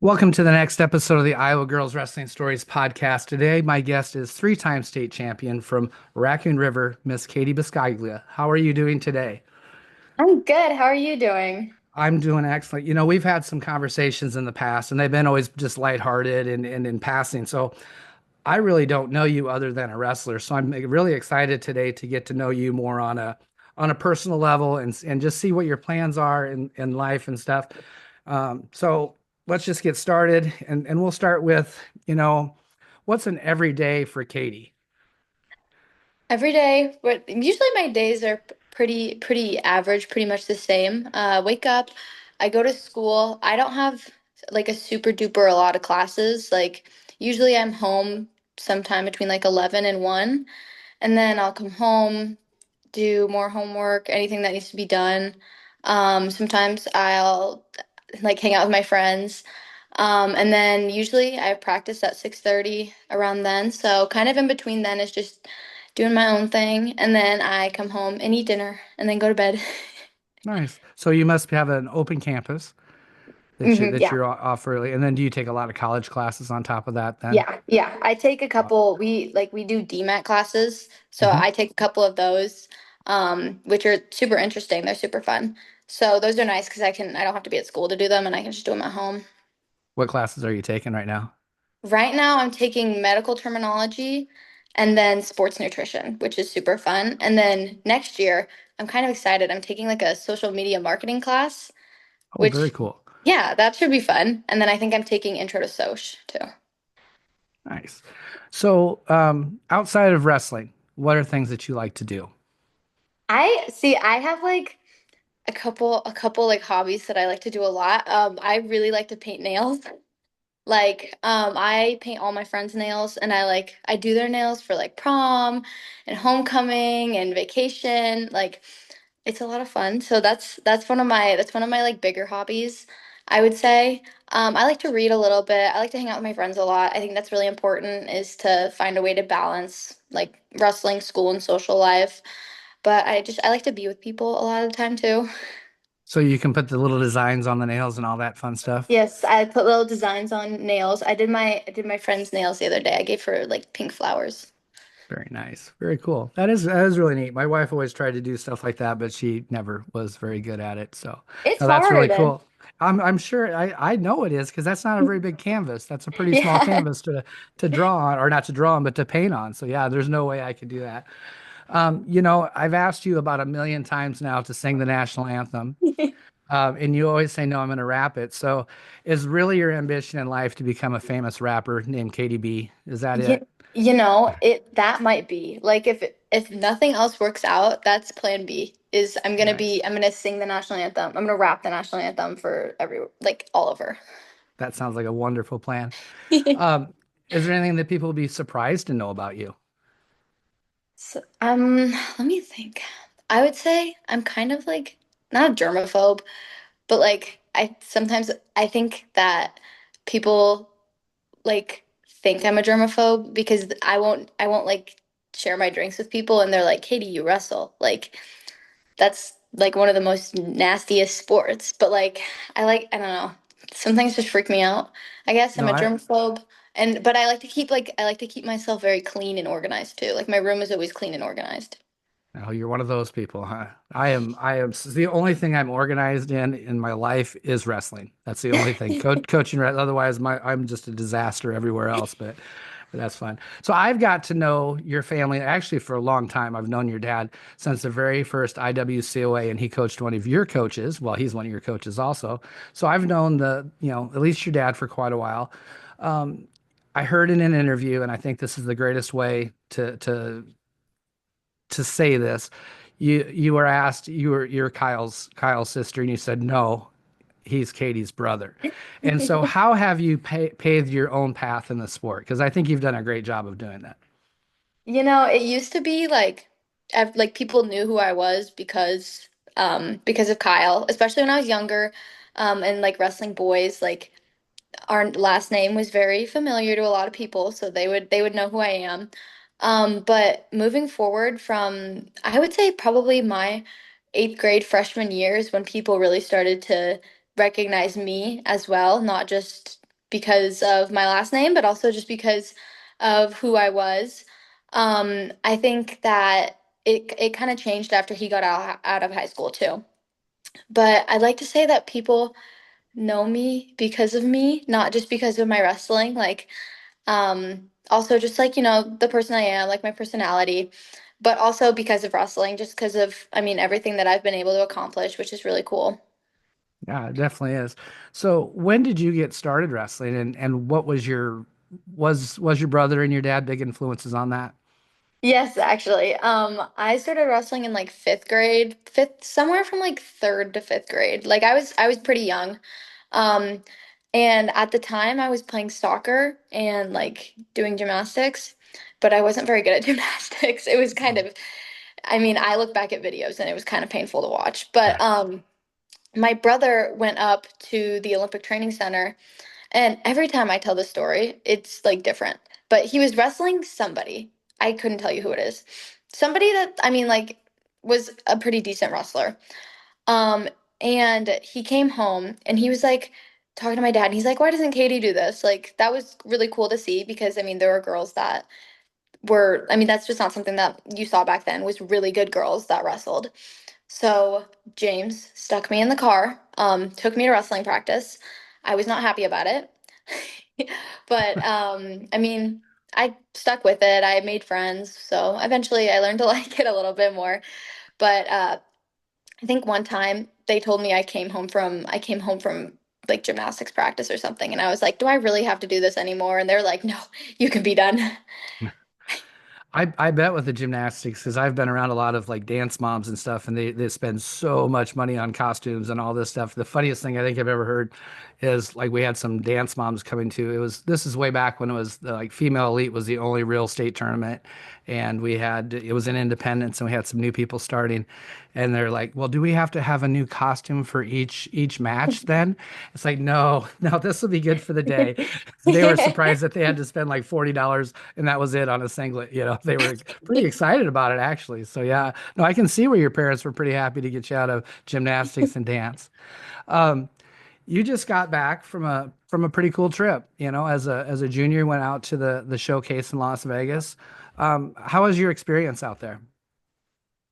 Welcome to the next episode of the Iowa Girls Wrestling Stories podcast. Today, my guest is three-time state champion from Racoon River, Miss Katie Biscoglia. How are you doing today? I'm good. How are you doing? I'm doing excellent. We've had some conversations in the past, and they've been always just lighthearted and in passing. So I really don't know you other than a wrestler. So I'm really excited today to get to know you more on a personal level and just see what your plans are in life and stuff. So let's just get started and we'll start with, you know, what's an everyday for Katie? Every day, but usually my days are pretty average, pretty much the same. Wake up, I go to school. I don't have like a super duper a lot of classes. Like usually I'm home sometime between like 11 and 1, and then I'll come home, do more homework, anything that needs to be done. Sometimes I'll like hang out with my friends. And then usually I practice at 6:30 around then. So kind of in between then is just doing my own thing. And then I come home and eat dinner and then go to bed. Nice. So you must have an open campus that Yeah. you're off early. And then do you take a lot of college classes on top of that then? Yeah. I take a couple, we do DMAT classes. So Mhm. I take a couple of those, which are super interesting. They're super fun. So those are nice because I don't have to be at school to do them and I can just do them at home. What classes are you taking right now? Right now, I'm taking medical terminology and then sports nutrition, which is super fun. And then next year, I'm kind of excited. I'm taking like a social media marketing class, Oh, very which, cool. yeah, that should be fun. And then I think I'm taking intro to Soc too. Nice. So, outside of wrestling, what are things that you like to do? I see, I have like a couple like hobbies that I like to do a lot. I really like to paint nails. Like, I paint all my friends' nails and I do their nails for like prom and homecoming and vacation. Like it's a lot of fun. So that's one of my like bigger hobbies, I would say. I like to read a little bit. I like to hang out with my friends a lot. I think that's really important is to find a way to balance like wrestling, school, and social life. But I like to be with people a lot of the time too. So you can put the little designs on the nails and all that fun stuff. Yes, I put little designs on nails. I did my friend's nails the other day. I gave her like pink flowers. Very nice. Very cool. That is really neat. My wife always tried to do stuff like that, but she never was very good at it. So, It's no, that's really hard. cool. I'm sure I know it is because that's not a very big canvas. That's a pretty small Yeah. canvas to draw on, or not to draw on, but to paint on. So yeah, there's no way I could do that. I've asked you about a million times now to sing the national anthem, and you always say no. I'm going to rap it. So, is really your ambition in life to become a famous rapper named Katie B? Is that it? You, it that might be. Like if nothing else works out, that's plan B. Is Nice. I'm gonna sing the national anthem. I'm gonna rap the national anthem for every like all over. That sounds like a wonderful plan. Um, is there anything that people would be surprised to know about you? So, let me think. I would say I'm kind of like not a germaphobe, but like I think that people like think I'm a germaphobe because I won't like share my drinks with people and they're like, "Katie, you wrestle." Like that's like one of the most nastiest sports. But like I don't know. Some things just freak me out. I guess I'm No, a germaphobe but I like to keep myself very clean and organized too. Like my room is always clean and organized. no, you're one of those people, huh? I am the only thing I'm organized in my life is wrestling. That's the only thing. Coaching, otherwise I'm just a disaster everywhere else, but that's fun. So I've got to know your family actually for a long time. I've known your dad since the very first IWCOA, and he coached one of your coaches. Well, he's one of your coaches also. So I've known at least your dad for quite a while. Um, I heard in an interview, and I think this is the greatest way to say this. You were asked, you're Kyle's sister, and you said no, he's Katie's brother. And so, how have you paved your own path in the sport? Because I think you've done a great job of doing that. It used to be like like people knew who I was because of Kyle, especially when I was younger. And like wrestling boys, like our last name was very familiar to a lot of people, so they would know who I am. But moving forward from I would say probably my eighth grade freshman years when people really started to recognize me as well, not just because of my last name, but also just because of who I was. I think that it kind of changed after he got out of high school too. But I'd like to say that people know me because of me, not just because of my wrestling. Like, also just like, the person I am, like my personality, but also because of wrestling, just because of, I mean, everything that I've been able to accomplish, which is really cool. Yeah, it definitely is. So when did you get started wrestling and what was was your brother and your dad big influences on that? Yes, actually. I started wrestling in like fifth grade, somewhere from like third to fifth grade. Like I was pretty young. Um, and at the time I was playing soccer and like doing gymnastics, but I wasn't very good at gymnastics. It was kind Oh, of, I mean, I look back at videos and it was kind of painful to watch. But my brother went up to the Olympic Training Center, and every time I tell the story, it's like different. But he was wrestling somebody. I couldn't tell you who it is. Somebody that, I mean, like, was a pretty decent wrestler. Um, and he came home and he was like talking to my dad, and he's like, "Why doesn't Katie do this?" Like, that was really cool to see because I mean, there were girls that were, I mean, that's just not something that you saw back then, was really good girls that wrestled. So James stuck me in the car, took me to wrestling practice. I was not happy about it. But I mean, I stuck with it. I made friends, so eventually I learned to like it a little bit more. But I think one time they told me I came home from like gymnastics practice or something, and I was like, "Do I really have to do this anymore?" And they're like, "No, you can be done." I bet with the gymnastics because I've been around a lot of like dance moms and stuff, and they spend so much money on costumes and all this stuff. The funniest thing I think I've ever heard is like we had some dance moms coming to. This is way back when it was like Female Elite was the only real state tournament, and it was in Independence, and we had some new people starting, and they're like, "Well, do we have to have a new costume for each match then?" It's like, no, no, this will be good for the day. They were surprised that they had to spend like $40 and that was it on a singlet. They were pretty excited about it actually. So yeah, no, I can see where your parents were pretty happy to get you out of gymnastics and dance. Um, you just got back from a pretty cool trip, as a junior, you went out to the showcase in Las Vegas. How was your experience out there?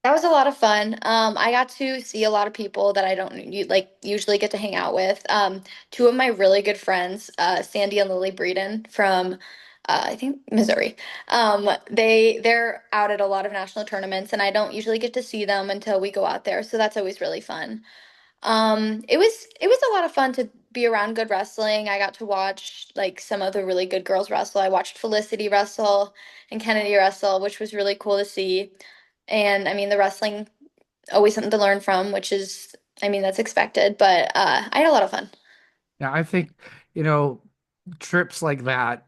That was a lot of fun. I got to see a lot of people that I don't like usually get to hang out with. Two of my really good friends, Sandy and Lily Breeden from I think Missouri. They're out at a lot of national tournaments, and I don't usually get to see them until we go out there. So that's always really fun. It was a lot of fun to be around good wrestling. I got to watch like some of the really good girls wrestle. I watched Felicity wrestle and Kennedy wrestle, which was really cool to see. And I mean, the wrestling always something to learn from, which is, I mean, that's expected. But I had a lot of fun. Yeah, I think, you know, trips like that,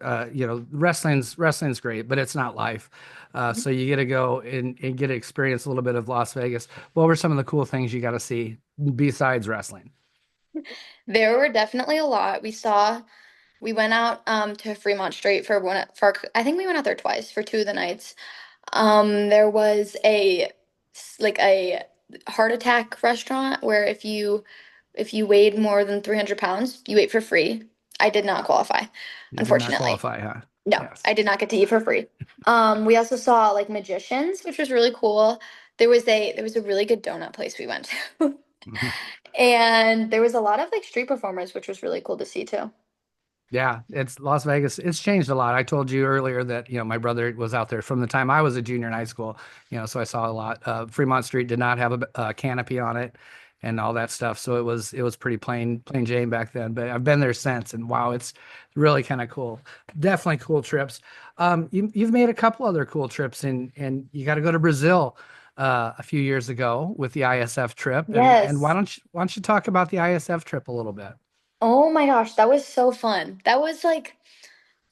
wrestling's great, but it's not life. So you get to go and get to experience a little bit of Las Vegas. What were some of the cool things you got to see besides wrestling? There were definitely a lot. We went out to Fremont Street for I think we went out there twice for two of the nights. There was a heart attack restaurant where if you weighed more than 300 pounds, you ate for free. I did not qualify, You did not unfortunately. qualify, huh? No, Yes. I did not get to eat for free. We also saw like magicians, which was really cool. There was a really good donut place we went to. Mhm. And there was a lot of like street performers, which was really cool to see too. Yeah, it's Las Vegas. It's changed a lot. I told you earlier that, my brother was out there from the time I was a junior in high school, so I saw a lot. Fremont Street did not have a canopy on it and all that stuff. So it was pretty plain Jane back then, but I've been there since and wow, it's really kind of cool. Definitely cool trips. You've made a couple other cool trips and you got to go to Brazil a few years ago with the ISF trip. And why Yes. don't you talk about the ISF trip a little bit? Oh my gosh, that was so fun. That was like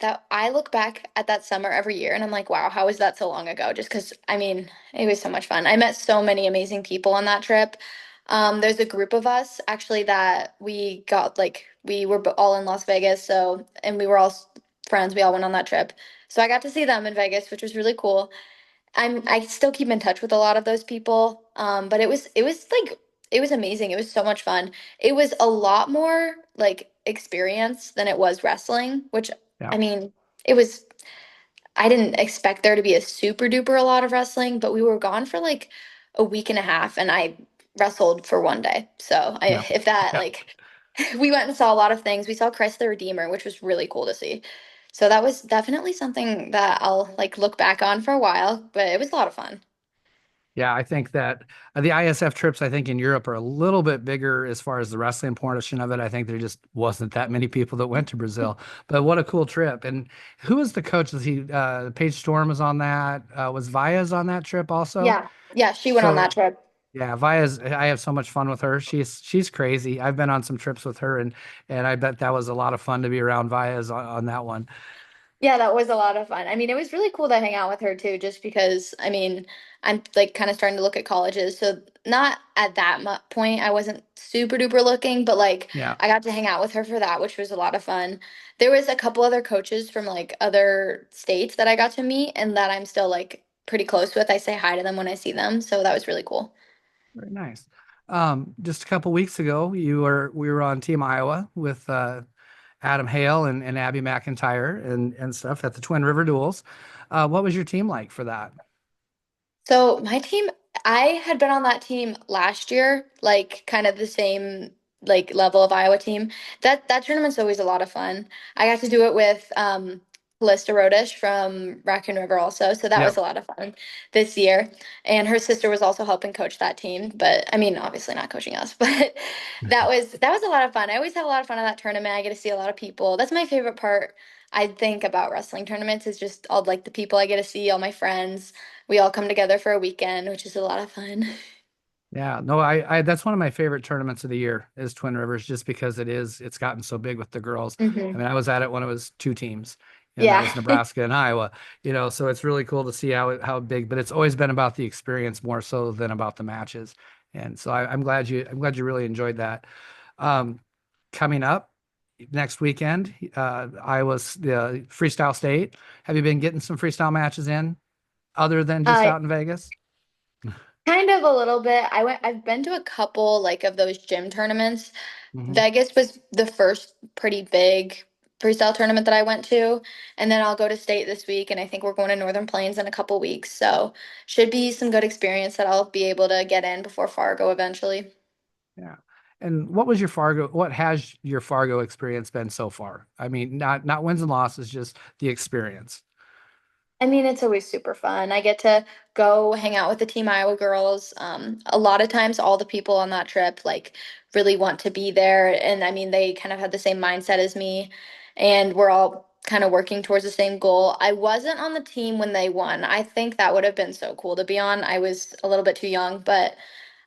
that I look back at that summer every year and I'm like, wow, how was that so long ago? Just because, I mean, it was so much fun. I met so many amazing people on that trip. There's a group of us actually that we got like we were all in Las Vegas, so and we were all friends. We all went on that trip, so I got to see them in Vegas, which was really cool. I still keep in touch with a lot of those people, but it was like it was amazing. It was so much fun. It was a lot more like experience than it was wrestling, which Yeah. I mean, it was I didn't expect there to be a super duper a lot of wrestling, but we were gone for like a week and a half and I wrestled for one day. So Yeah. if that Yeah. like we went and saw a lot of things. We saw Christ the Redeemer, which was really cool to see. So that was definitely something that I'll like look back on for a while, but it was a lot of fun. Yeah, I think that the ISF trips, I think in Europe are a little bit bigger as far as the wrestling portion of it. I think there just wasn't that many people that went to Brazil, but what a cool trip. And who was the coach? Was he, Paige Storm was on that? Was Vias on that trip also? Yeah. Yeah, she went on So that trip. yeah, Vias, I have so much fun with her. She's crazy. I've been on some trips with her and I bet that was a lot of fun to be around Vias on that one. Yeah, that was a lot of fun. I mean, it was really cool to hang out with her too, just because, I mean, I'm like kind of starting to look at colleges. So not at that mu point, I wasn't super duper looking, but like Yeah. I got to hang out with her for that, which was a lot of fun. There was a couple other coaches from like other states that I got to meet and that I'm still like pretty close with. I say hi to them when I see them, so that was really cool. Very nice. Just a couple weeks ago, we were on Team Iowa with Adam Hale and Abby McIntyre and stuff at the Twin River Duels. What was your team like for that? So my team, I had been on that team last year, like kind of the same like level of Iowa team. That tournament's always a lot of fun. I got to do it with Callista Rodish from Racoon River also, so that was Yep. a lot of fun this year. And her sister was also helping coach that team, but I mean, obviously not coaching us, but that was a lot of fun. I always have a lot of fun at that tournament. I get to see a lot of people. That's my favorite part. I think about wrestling tournaments is just all like the people I get to see, all my friends. We all come together for a weekend, which is a lot of fun. Yeah, no, I that's one of my favorite tournaments of the year is Twin Rivers, just because it's gotten so big with the girls. I Hmm. mean, I was at it when it was two teams, and that Yeah. was Nebraska and Iowa, so it's really cool to see how big, but it's always been about the experience more so than about the matches. And so I'm glad you really enjoyed that. Um, Coming up next weekend, Iowa's the freestyle state. Have you been getting some freestyle matches in other than just Uh, out in Vegas? Kind of a little bit. I've been to a couple like of those gym tournaments. Hmm. Vegas was the first pretty big freestyle tournament that I went to. And then I'll go to state this week, and I think we're going to Northern Plains in a couple weeks. So should be some good experience that I'll be able to get in before Fargo eventually. Yeah. And what has your Fargo experience been so far? I mean, not wins and losses, just the experience. I mean, it's always super fun. I get to go hang out with the Team Iowa girls. A lot of times, all the people on that trip like really want to be there, and I mean, they kind of had the same mindset as me, and we're all kind of working towards the same goal. I wasn't on the team when they won. I think that would have been so cool to be on. I was a little bit too young, but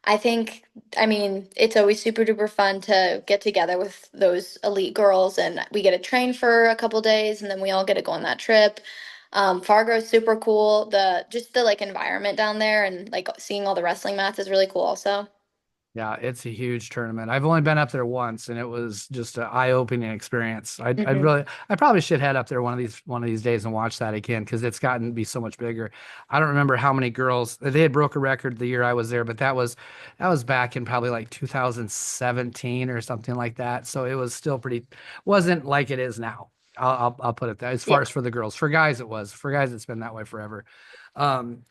I think, I mean, it's always super duper fun to get together with those elite girls, and we get to train for a couple days, and then we all get to go on that trip. Fargo is super cool. The just the like environment down there and like seeing all the wrestling mats is really cool also. Yeah, it's a huge tournament. I've only been up there once, and it was just an eye-opening experience. Hmm. I probably should head up there one of these days and watch that again because it's gotten to be so much bigger. I don't remember how many girls they had broke a record the year I was there, but that was back in probably like 2017 or something like that. So it was still pretty, wasn't like it is now. I'll put it that as far Yeah. as for the girls. For guys, it was. For guys, it's been that way forever. Um,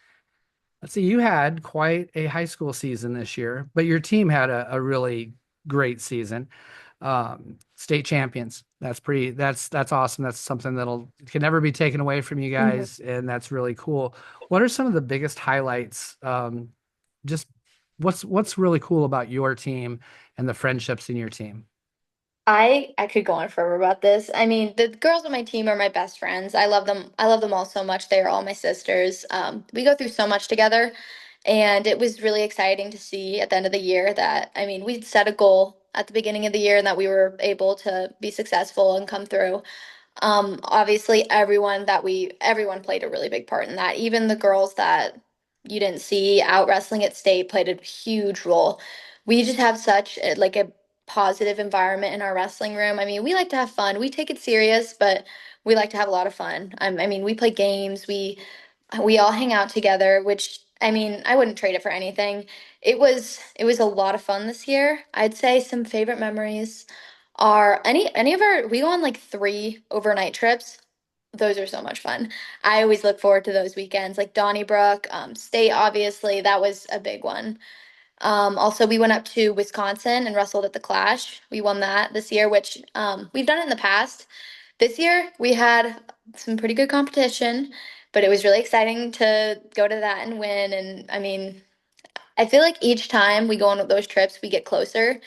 Let's see, you had quite a high school season this year, but your team had a really great season. State champions. That's awesome. That's something that'll can never be taken away from you Mhm. guys, and that's really cool. What are some of the biggest highlights? Just what's really cool about your team and the friendships in your team? I could go on forever about this. I mean, the girls on my team are my best friends. I love them. I love them all so much. They are all my sisters. We go through so much together, and it was really exciting to see at the end of the year that, I mean, we'd set a goal at the beginning of the year and that we were able to be successful and come through. Obviously everyone played a really big part in that. Even the girls that you didn't see out wrestling at state played a huge role. We just have such like a positive environment in our wrestling room. I mean, we like to have fun. We take it serious, but we like to have a lot of fun. I mean, we play games. We all hang out together, which I mean, I wouldn't trade it for anything. It was a lot of fun this year. I'd say some favorite memories are any of our we go on like 3 overnight trips. Those are so much fun. I always look forward to those weekends, like Donnybrook, State, obviously, that was a big one. Also, we went up to Wisconsin and wrestled at the Clash. We won that this year, which we've done it in the past. This year, we had some pretty good competition, but it was really exciting to go to that and win. And I mean, I feel like each time we go on those trips, we get closer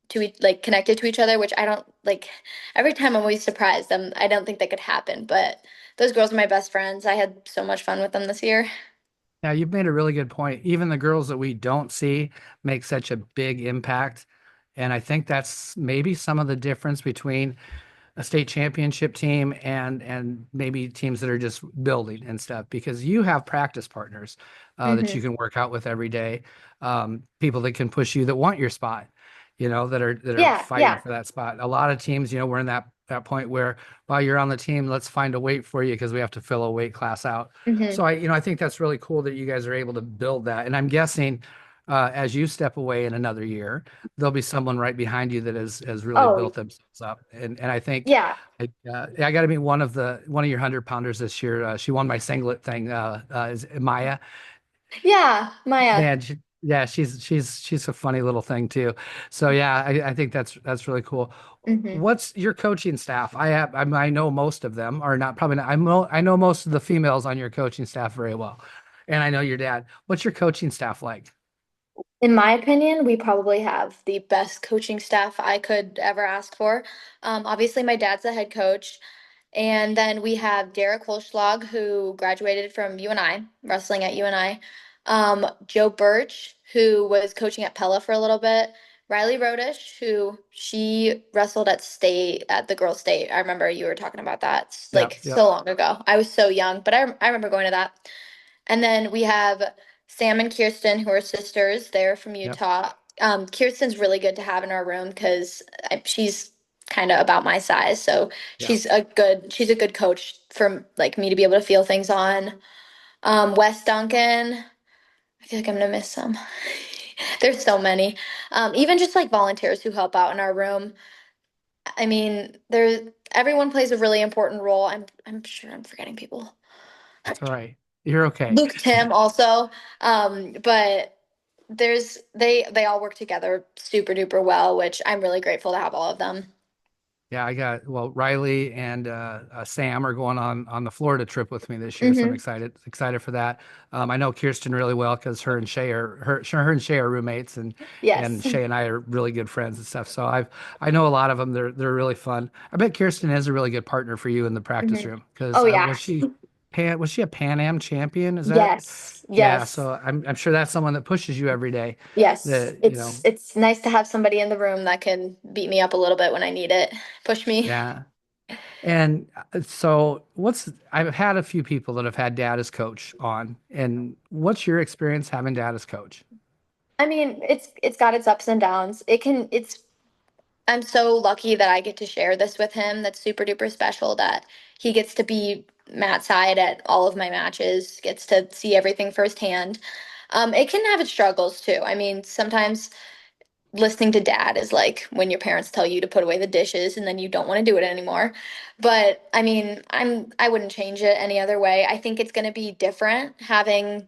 to like connected to each other, which I don't like. Every time I'm always surprised. I don't think that could happen, but those girls are my best friends. I had so much fun with them this year. Yeah, you've made a really good point. Even the girls that we don't see make such a big impact. And I think that's maybe some of the difference between a state championship team and maybe teams that are just building and stuff because you have practice partners that you Hmm. can work out with every day, people that can push you that want your spot, that are Yeah, fighting yeah. for that spot. A lot of teams, we're in that point where while you're on the team, let's find a weight for you because we have to fill a weight class out. Hmm. So I think that's really cool that you guys are able to build that. And I'm guessing as you step away in another year there'll be someone right behind you that has really Oh, built themselves up. And I think yeah. I got to meet one of your 100 pounders this year. She won my singlet thing. Is Maya? Yeah, Maya. Man, yeah, she's a funny little thing too. So yeah, I think that's really cool. Hmm. What's your coaching staff? I know most of them, or not probably not. I know most of the females on your coaching staff very well, and I know your dad. What's your coaching staff like? In my opinion, we probably have the best coaching staff I could ever ask for. Obviously, my dad's the head coach. And then we have Derek Holschlag, who graduated from UNI, wrestling at UNI. Joe Birch, who was coaching at Pella for a little bit. Riley Rodish, who she wrestled at state, at the girls' state. I remember you were talking about that Yep, like yep, so long ago. I was so young, but I remember going to that. And then we have Sam and Kirsten, who are sisters. They're from yep, Utah. Kirsten's really good to have in our room because she's kind of about my size, so yep. she's a good coach for like me to be able to feel things on. Wes Duncan, I feel like I'm gonna miss some. There's so many. Even just like volunteers who help out in our room. I mean, everyone plays a really important role. I'm sure I'm forgetting people. It's all right. You're okay. Luke Tim also. But they all work together super duper well, which I'm really grateful to have all of them. Yeah, Riley and Sam are going on the Florida trip with me this year, so I'm Hmm. excited for that. I know Kirsten really well because her and Shay are roommates, and Yes. Shay and I are really good friends and stuff. So I know a lot of them. They're really fun. I bet Kirsten is a really good partner for you in the practice Hmm. room because Oh yeah. Was she a Pan Am champion? Is that Yes. yeah? Yes. So I'm sure that's someone that pushes you every day. Yes. That It's nice to have somebody in the room that can beat me up a little bit when I need it. Push me. yeah. And so, I've had a few people that have had dad as coach on, and what's your experience having dad as coach? I mean, it's got its ups and downs. It's I'm so lucky that I get to share this with him. That's super duper special that he gets to be mat side at all of my matches, gets to see everything firsthand. It can have its struggles too. I mean, sometimes listening to dad is like when your parents tell you to put away the dishes and then you don't want to do it anymore. But I mean, I wouldn't change it any other way. I think it's going to be different having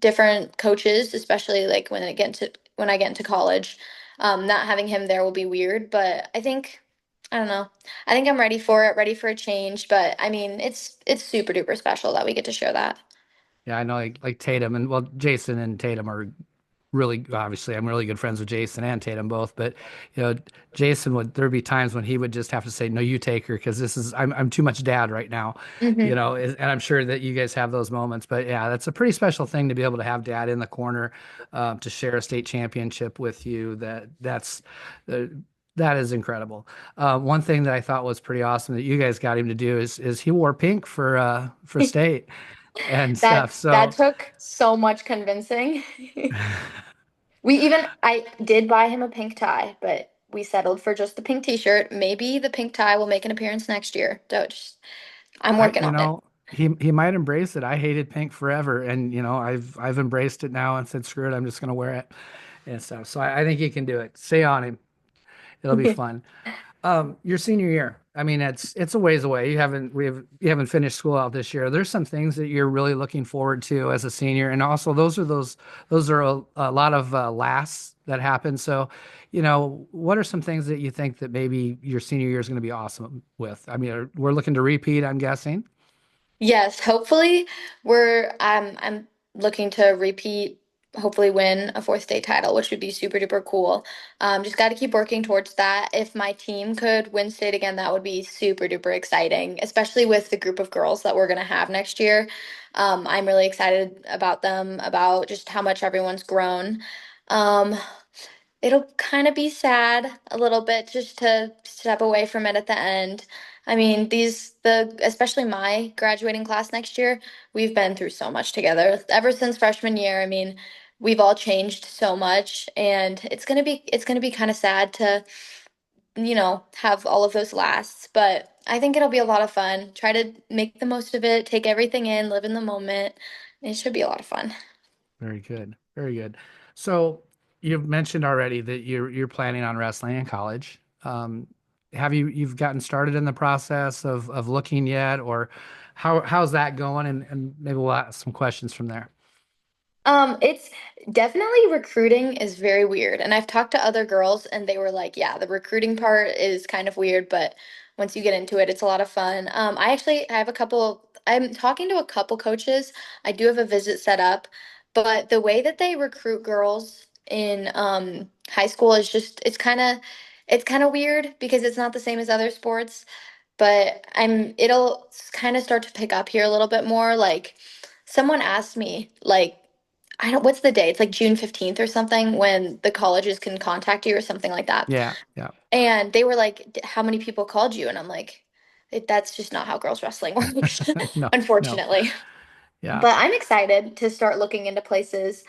different coaches, especially like when I get into college. Not having him there will be weird, but I don't know. I think I'm ready for it, ready for a change, but I mean, it's super duper special that we get to share that. Yeah, I know like Tatum and Jason and Tatum are really obviously I'm really good friends with Jason and Tatum both, but you know Jason would there'd be times when he would just have to say no, you take her because I'm too much dad right now, Hmm. and I'm sure that you guys have those moments. But yeah, that's a pretty special thing to be able to have dad in the corner to share a state championship with you. Uh, that is incredible. One thing that I thought was pretty awesome that you guys got him to do is he wore pink for state and That stuff. that So took so much convincing. I did buy him a pink tie, but we settled for just the pink t-shirt. Maybe the pink tie will make an appearance next year. I'm I, working you on it. know, he might embrace it. I hated pink forever, and I've embraced it now and said, screw it, I'm just gonna wear it and stuff. So I think he can do it. Stay on him. It'll be fun. Your senior year. I mean, it's a ways away. You haven't finished school out this year. There's some things that you're really looking forward to as a senior, and also those are a lot of lasts that happen. So, what are some things that you think that maybe your senior year is going to be awesome with? I mean, we're looking to repeat, I'm guessing. Yes, hopefully I'm looking to repeat, hopefully win a fourth state title, which would be super duper cool. Just got to keep working towards that. If my team could win state again, that would be super duper exciting, especially with the group of girls that we're gonna have next year. I'm really excited about them, about just how much everyone's grown. Um, It'll kind of be sad a little bit just to step away from it at the end. I mean, especially my graduating class next year, we've been through so much together ever since freshman year. I mean, we've all changed so much, and it's gonna be kind of sad to, have all of those lasts, but I think it'll be a lot of fun. Try to make the most of it, take everything in, live in the moment. It should be a lot of fun. Very good. Very good. So you've mentioned already that you're planning on wrestling in college. You've gotten started in the process of looking yet, or how's that going? And maybe we'll ask some questions from there. It's definitely recruiting is very weird. And I've talked to other girls and they were like, yeah, the recruiting part is kind of weird, but once you get into it, it's a lot of fun. I'm talking to a couple coaches. I do have a visit set up, but the way that they recruit girls in high school is just it's kind of weird because it's not the same as other sports, but it'll kind of start to pick up here a little bit more. Like someone asked me, like, I don't, what's the day? It's like June 15th or something when the colleges can contact you or something like that. Yeah, yeah. And they were like, How many people called you?" And I'm like, That's just not how girls wrestling works, No, no. unfortunately. Yeah. But I'm excited to start looking into places.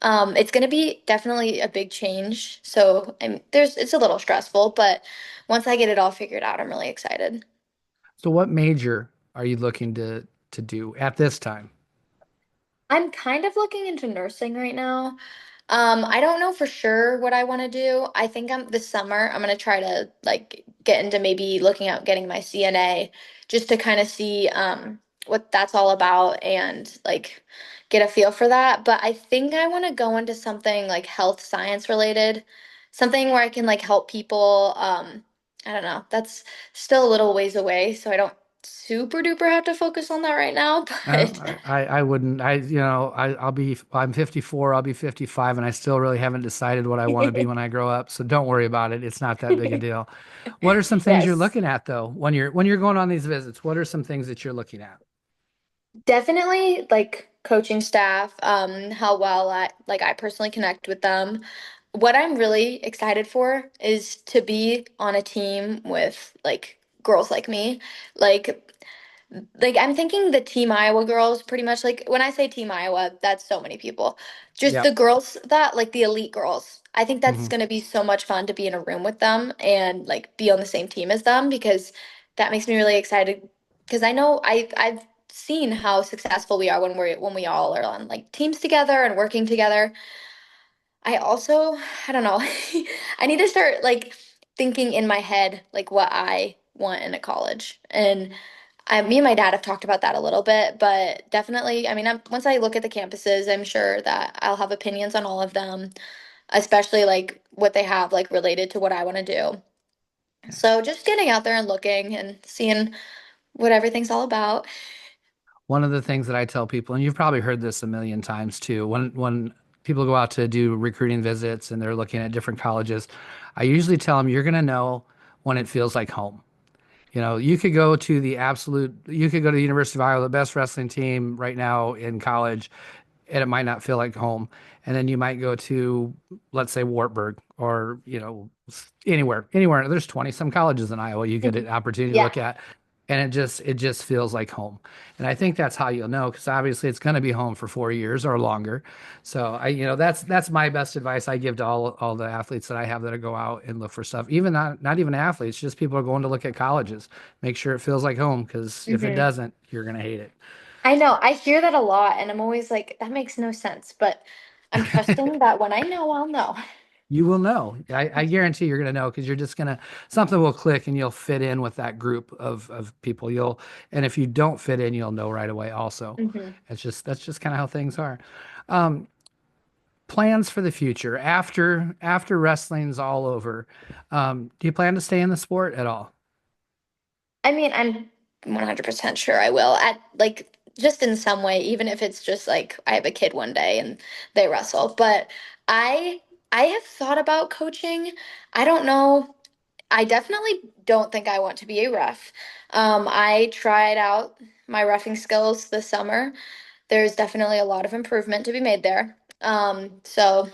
It's going to be definitely a big change. So it's a little stressful, but once I get it all figured out, I'm really excited. So what major are you looking to do at this time? I'm kind of looking into nursing right now. I don't know for sure what I want to do. I think this summer I'm gonna try to like get into maybe looking at getting my CNA just to kind of see what that's all about and like get a feel for that. But I think I want to go into something like health science related, something where I can like help people. I don't know. That's still a little ways away, so I don't super duper have to focus on that right now, but I wouldn't. I'm 54. I'll be 55, and I still really haven't decided what I want to be when I grow up. So don't worry about it. It's not that big a deal. What are some things you're yes. looking at though when you're going on these visits? What are some things that you're looking at? Definitely like coaching staff, how well I personally connect with them. What I'm really excited for is to be on a team with like girls like me. Like I'm thinking the Team Iowa girls pretty much like when I say Team Iowa, that's so many people. Just the Yep. girls that like the elite girls. I think that's Hmm. going to be so much fun to be in a room with them and like be on the same team as them because that makes me really excited because I know I've seen how successful we are when we all are on like teams together and working together. I also, I don't know. I need to start like thinking in my head like what I want in a college. And me and my dad have talked about that a little bit, but definitely, I mean, once I look at the campuses, I'm sure that I'll have opinions on all of them, especially like what they have like related to what I want to do. So just getting out there and looking and seeing what everything's all about. One of the things that I tell people, and you've probably heard this a million times too, when people go out to do recruiting visits and they're looking at different colleges, I usually tell them you're going to know when it feels like home. You could go to the University of Iowa, the best wrestling team right now in college, and it might not feel like home. And then you might go to, let's say, Wartburg or, anywhere. There's 20 some colleges in Iowa you get an opportunity to Yeah. look at. and it just feels like home. And I think that's how you'll know, because obviously it's going to be home for 4 years or longer. So that's my best advice I give to all the athletes that I have that go out and look for stuff. Even not even athletes, just people are going to look at colleges. Make sure it feels like home, because if it Hmm. doesn't, you're going to hate it. I know. I hear that a lot, and I'm always like, that makes no sense. But I'm trusting that when I know, I'll know. You will know. I guarantee you're going to know, because you're just going to, something will click and you'll fit in with that group of people. And if you don't fit in, you'll know right away also. Hmm. That's just kind of how things are. Um, Plans for the future after wrestling's all over. Do you plan to stay in the sport at all? I mean, I'm 100% sure I will at like just in some way, even if it's just like I have a kid one day and they wrestle. But I I have thought about coaching. I don't know. I definitely don't think I want to be a ref. I tried out my roughing skills this summer. There's definitely a lot of improvement to be made there. So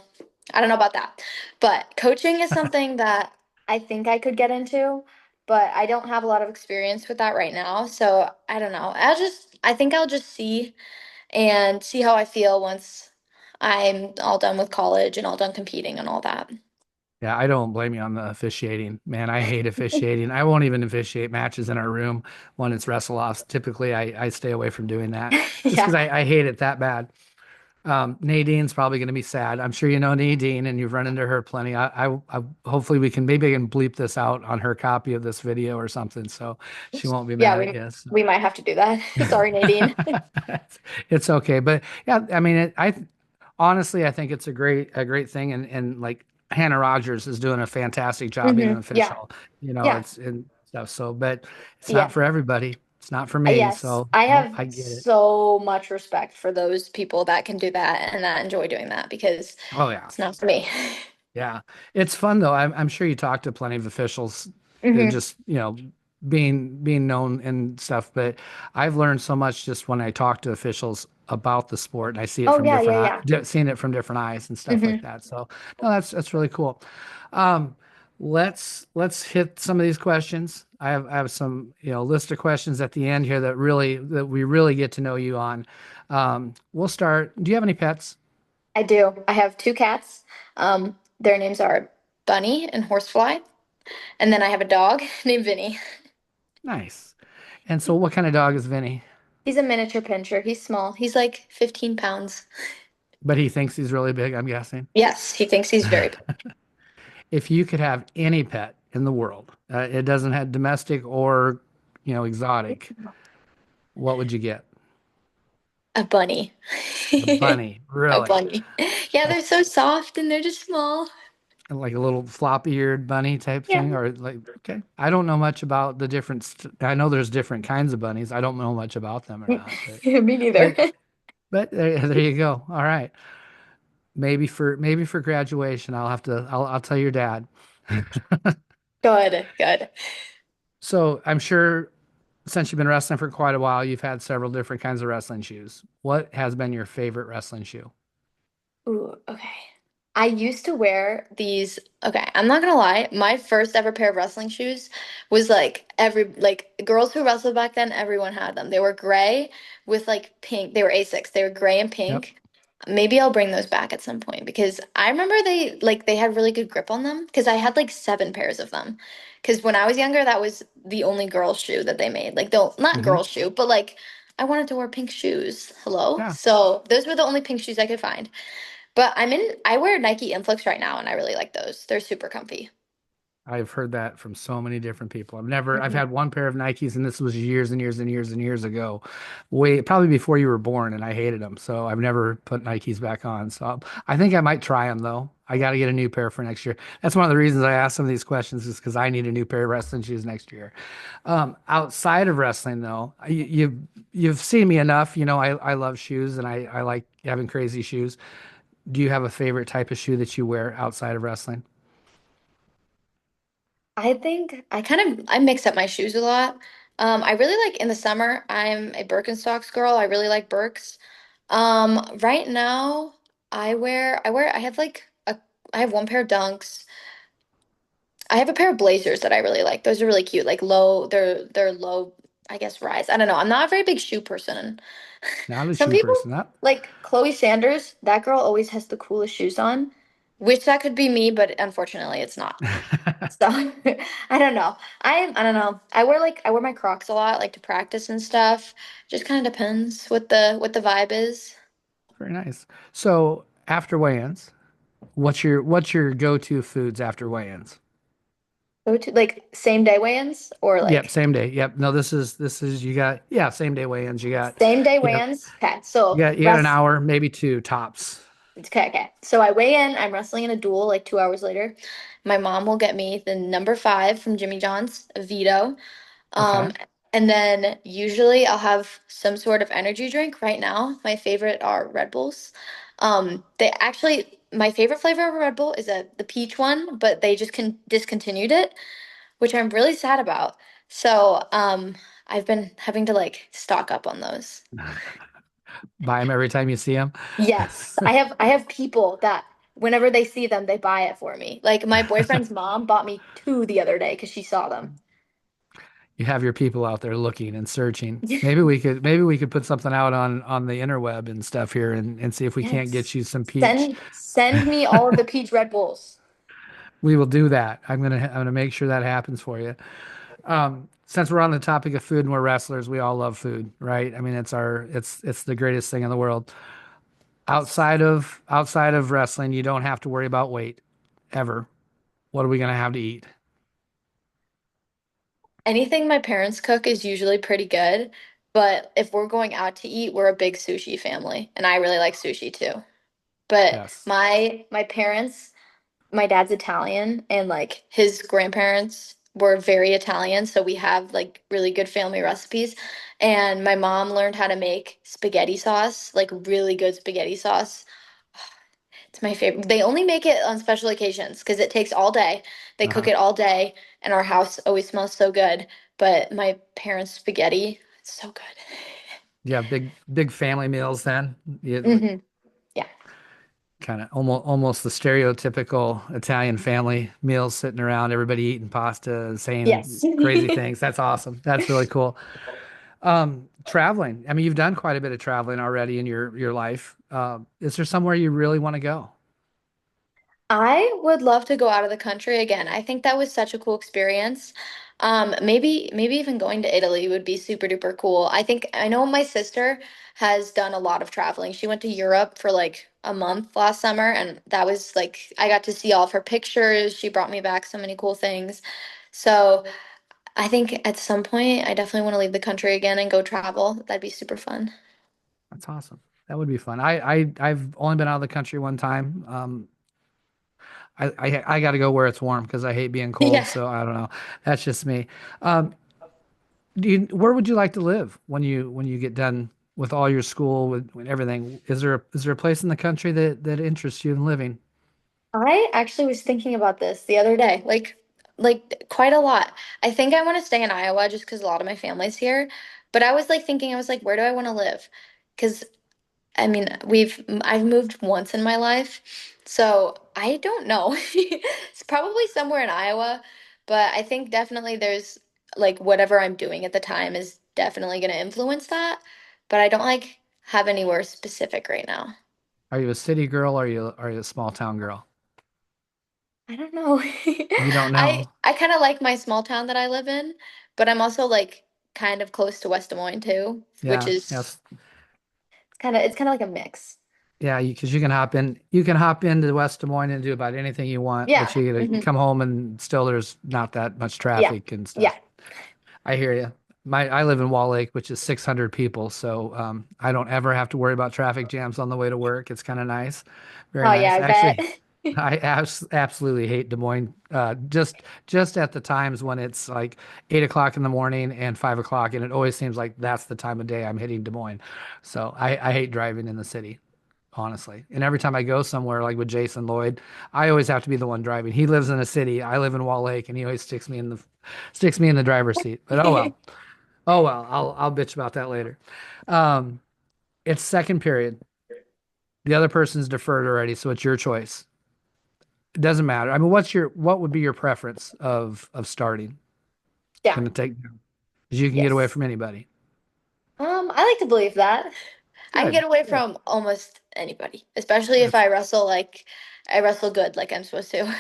I don't know about that. But coaching is something that I think I could get into, but I don't have a lot of experience with that right now. So I don't know. I think I'll just see and see how I feel once I'm all done with college and all done competing and all that. Yeah, I don't blame you on the officiating. Man, I hate officiating. I won't even officiate matches in our room when it's wrestle offs. Typically, I stay away from doing that just because Yeah. I hate it that bad. Nadine's probably going to be sad. I'm sure you know Nadine and you've run into her plenty. Hopefully maybe I can bleep this out on her copy of this video or something, so she won't be Yeah, mad at you. So. we might have to do that. Sorry, Nadine. It's okay, but yeah, I mean, honestly, I think it's a great thing, and like Hannah Rogers is doing a fantastic job being an Yeah. official. Yeah. It's and stuff. So, but it's not Yeah. for everybody. It's not for me. Yes. So, I no, have I get it. so much respect for those people that can do that and that enjoy doing that because Oh yeah. it's not for me. Yeah, it's fun though. I'm sure you talk to plenty of officials, Hmm. just being known and stuff. But I've learned so much just when I talk to officials about the sport, and I see it Oh from yeah, yeah, different eye, yeah. seeing it from different eyes and stuff like Hmm. that. So no, that's really cool. Um, let's hit some of these questions. I have some list of questions at the end here that we really get to know you on. We'll start. Do you have any pets? I do. I have two cats. Their names are Bunny and Horsefly, and then I have a dog named Vinny. Nice. And so, what kind of dog is Vinny? He's a miniature pinscher. He's small. He's like 15 pounds. But he thinks he's really big, I'm guessing. Yes, he thinks he's very big. If you could have any pet in the world, it doesn't have domestic or, exotic, what would you get? A bunny. A bunny, A really? bunny. Yeah, Like they're so soft and they're just small. like a little floppy-eared bunny type Yeah. thing, or like, okay. I don't know much about the different. I know there's different kinds of bunnies. I don't know much about them or not, Me neither. but but there you go. All right. Maybe for graduation, I'll tell your dad. Good, good. So I'm sure since you've been wrestling for quite a while, you've had several different kinds of wrestling shoes. What has been your favorite wrestling shoe? Ooh, okay. I used to wear these. Okay, I'm not gonna lie. My first ever pair of wrestling shoes was like girls who wrestled back then, everyone had them. They were gray with like pink. They were Asics. They were gray and Yep. pink. Maybe I'll bring those back at some point because I remember they had really good grip on them because I had like 7 pairs of them. Because when I was younger, that was the only girl shoe that they made. Like, don't not Hmm. girl shoe, but like I wanted to wear pink shoes. Hello. Yeah. So those were the only pink shoes I could find. But I wear Nike Influx right now and I really like those. They're super comfy. I've heard that from so many different people. I've Hmm. had one pair of Nikes, and this was years and years and years and years ago, way probably before you were born, and I hated them. So I've never put Nikes back on. So I think I might try them though. I got to get a new pair for next year. That's one of the reasons I asked some of these questions, is because I need a new pair of wrestling shoes next year. Outside of wrestling though, you've seen me enough. I love shoes, and I like having crazy shoes. Do you have a favorite type of shoe that you wear outside of wrestling? I think I mix up my shoes a lot. I really like in the summer, I'm a Birkenstocks girl. I really like Birks. Right now I have I have one pair of Dunks. I have a pair of blazers that I really like. Those are really cute. Like they're low. I guess rise. I don't know. I'm not a very big shoe person. Not a Some shoe people person. That like Chloe Sanders, that girl always has the coolest shoes on. Wish that could be me, but unfortunately it's not. So I don't know. I don't know. I wear my Crocs a lot, like to practice and stuff. Just kind of depends what the vibe is. very nice. So after weigh-ins, what's your go-to foods after weigh-ins? Go to like same day weigh-ins or Yep, like same day. Yep. No, this is you got yeah, same day weigh-ins. same day You got weigh-ins. Okay, you got an hour, maybe two tops. okay, okay. So I weigh in. I'm wrestling in a duel like 2 hours later. My mom will get me the number five from Jimmy John's, a Vito. Okay. Um, and then usually I'll have some sort of energy drink. Right now, my favorite are Red Bulls. They actually, my favorite flavor of a Red Bull is the peach one, but they just discontinued it, which I'm really sad about. So, I've been having to like stock up on those. Buy them every time you see them. Yes, I have people that whenever they see them, they buy it for me. Like my boyfriend's mom bought me two the other day because she saw them. You have your people out there looking and searching. Maybe we could put something out on the interweb and stuff here and see if we can't get Yes. you some peach. Send me all of the peach Red Bulls. We will do that. I'm gonna make sure that happens for you. Since we're on the topic of food and we're wrestlers, we all love food, right? I mean, it's the greatest thing in the world. Yes. Outside of wrestling, you don't have to worry about weight ever. What are we gonna have to eat? Anything my parents cook is usually pretty good, but if we're going out to eat, we're a big sushi family, and I really like sushi too. But Yes. my parents, my dad's Italian, and like his grandparents were very Italian, so we have like really good family recipes. And my mom learned how to make spaghetti sauce, like really good spaghetti sauce. It's my favorite. They only make it on special occasions because it takes all day. They cook Uh-huh. it all day, and our house always smells so good. But my parents' spaghetti, it's so good. Yeah, big family meals then. Hmm. Yeah. Kind of almost the stereotypical Italian family meals sitting around, everybody eating pasta, saying Yes. crazy things. That's awesome. That's really cool. Traveling. I mean, you've done quite a bit of traveling already in your life. Is there somewhere you really want to go? I would love to go out of the country again. I think that was such a cool experience. Maybe even going to Italy would be super duper cool. I know my sister has done a lot of traveling. She went to Europe for like a month last summer, and that was like I got to see all of her pictures. She brought me back so many cool things. So I think at some point I definitely want to leave the country again and go travel. That'd be super fun. That's awesome. That would be fun. I've only been out of the country one time. I got to go where it's warm because I hate being cold. Yeah. So I don't know. That's just me. Um, where would you like to live when you get done with all your school with everything? Is there a place in the country that interests you in living? I actually was thinking about this the other day, like quite a lot. I think I want to stay in Iowa just because a lot of my family's here. But I was like thinking, I was like, where do I want to live? Because I mean, I've moved once in my life, so I don't know. It's probably somewhere in Iowa, but I think definitely there's like whatever I'm doing at the time is definitely going to influence that. But I don't like have anywhere specific right now. Are you a city girl or are you a small town girl? I don't know. You don't know. I kind of like my small town that I live in, but I'm also like kind of close to West Des Moines too, which Yeah, is yes. it's kind of like a mix. Yeah, because you can hop into West Des Moines and do about anything you want, but Yeah. you gotta Hmm. come home and still there's not that much Yeah. traffic and Yeah. stuff. I hear you. I live in Wall Lake, which is 600 people, so I don't ever have to worry about traffic jams on the way to work. It's kind of nice, very Oh yeah, nice. I bet. Actually, I absolutely hate Des Moines. Just at the times when it's like 8 o'clock in the morning and 5 o'clock, and it always seems like that's the time of day I'm hitting Des Moines. So I hate driving in the city, honestly. And every time I go somewhere like with Jason Lloyd, I always have to be the one driving. He lives in a city, I live in Wall Lake, and he always sticks me in the driver's seat. But oh well. Oh well, I'll bitch about that later. Um, it's second period. The other person's deferred already, so it's your choice. It doesn't matter. I mean, what would be your preference of starting? Yeah. Gonna take because you can get away Yes. from anybody. I like to believe that. I can Good, get away good. from almost anybody, especially if That's I wrestle good like I'm supposed to.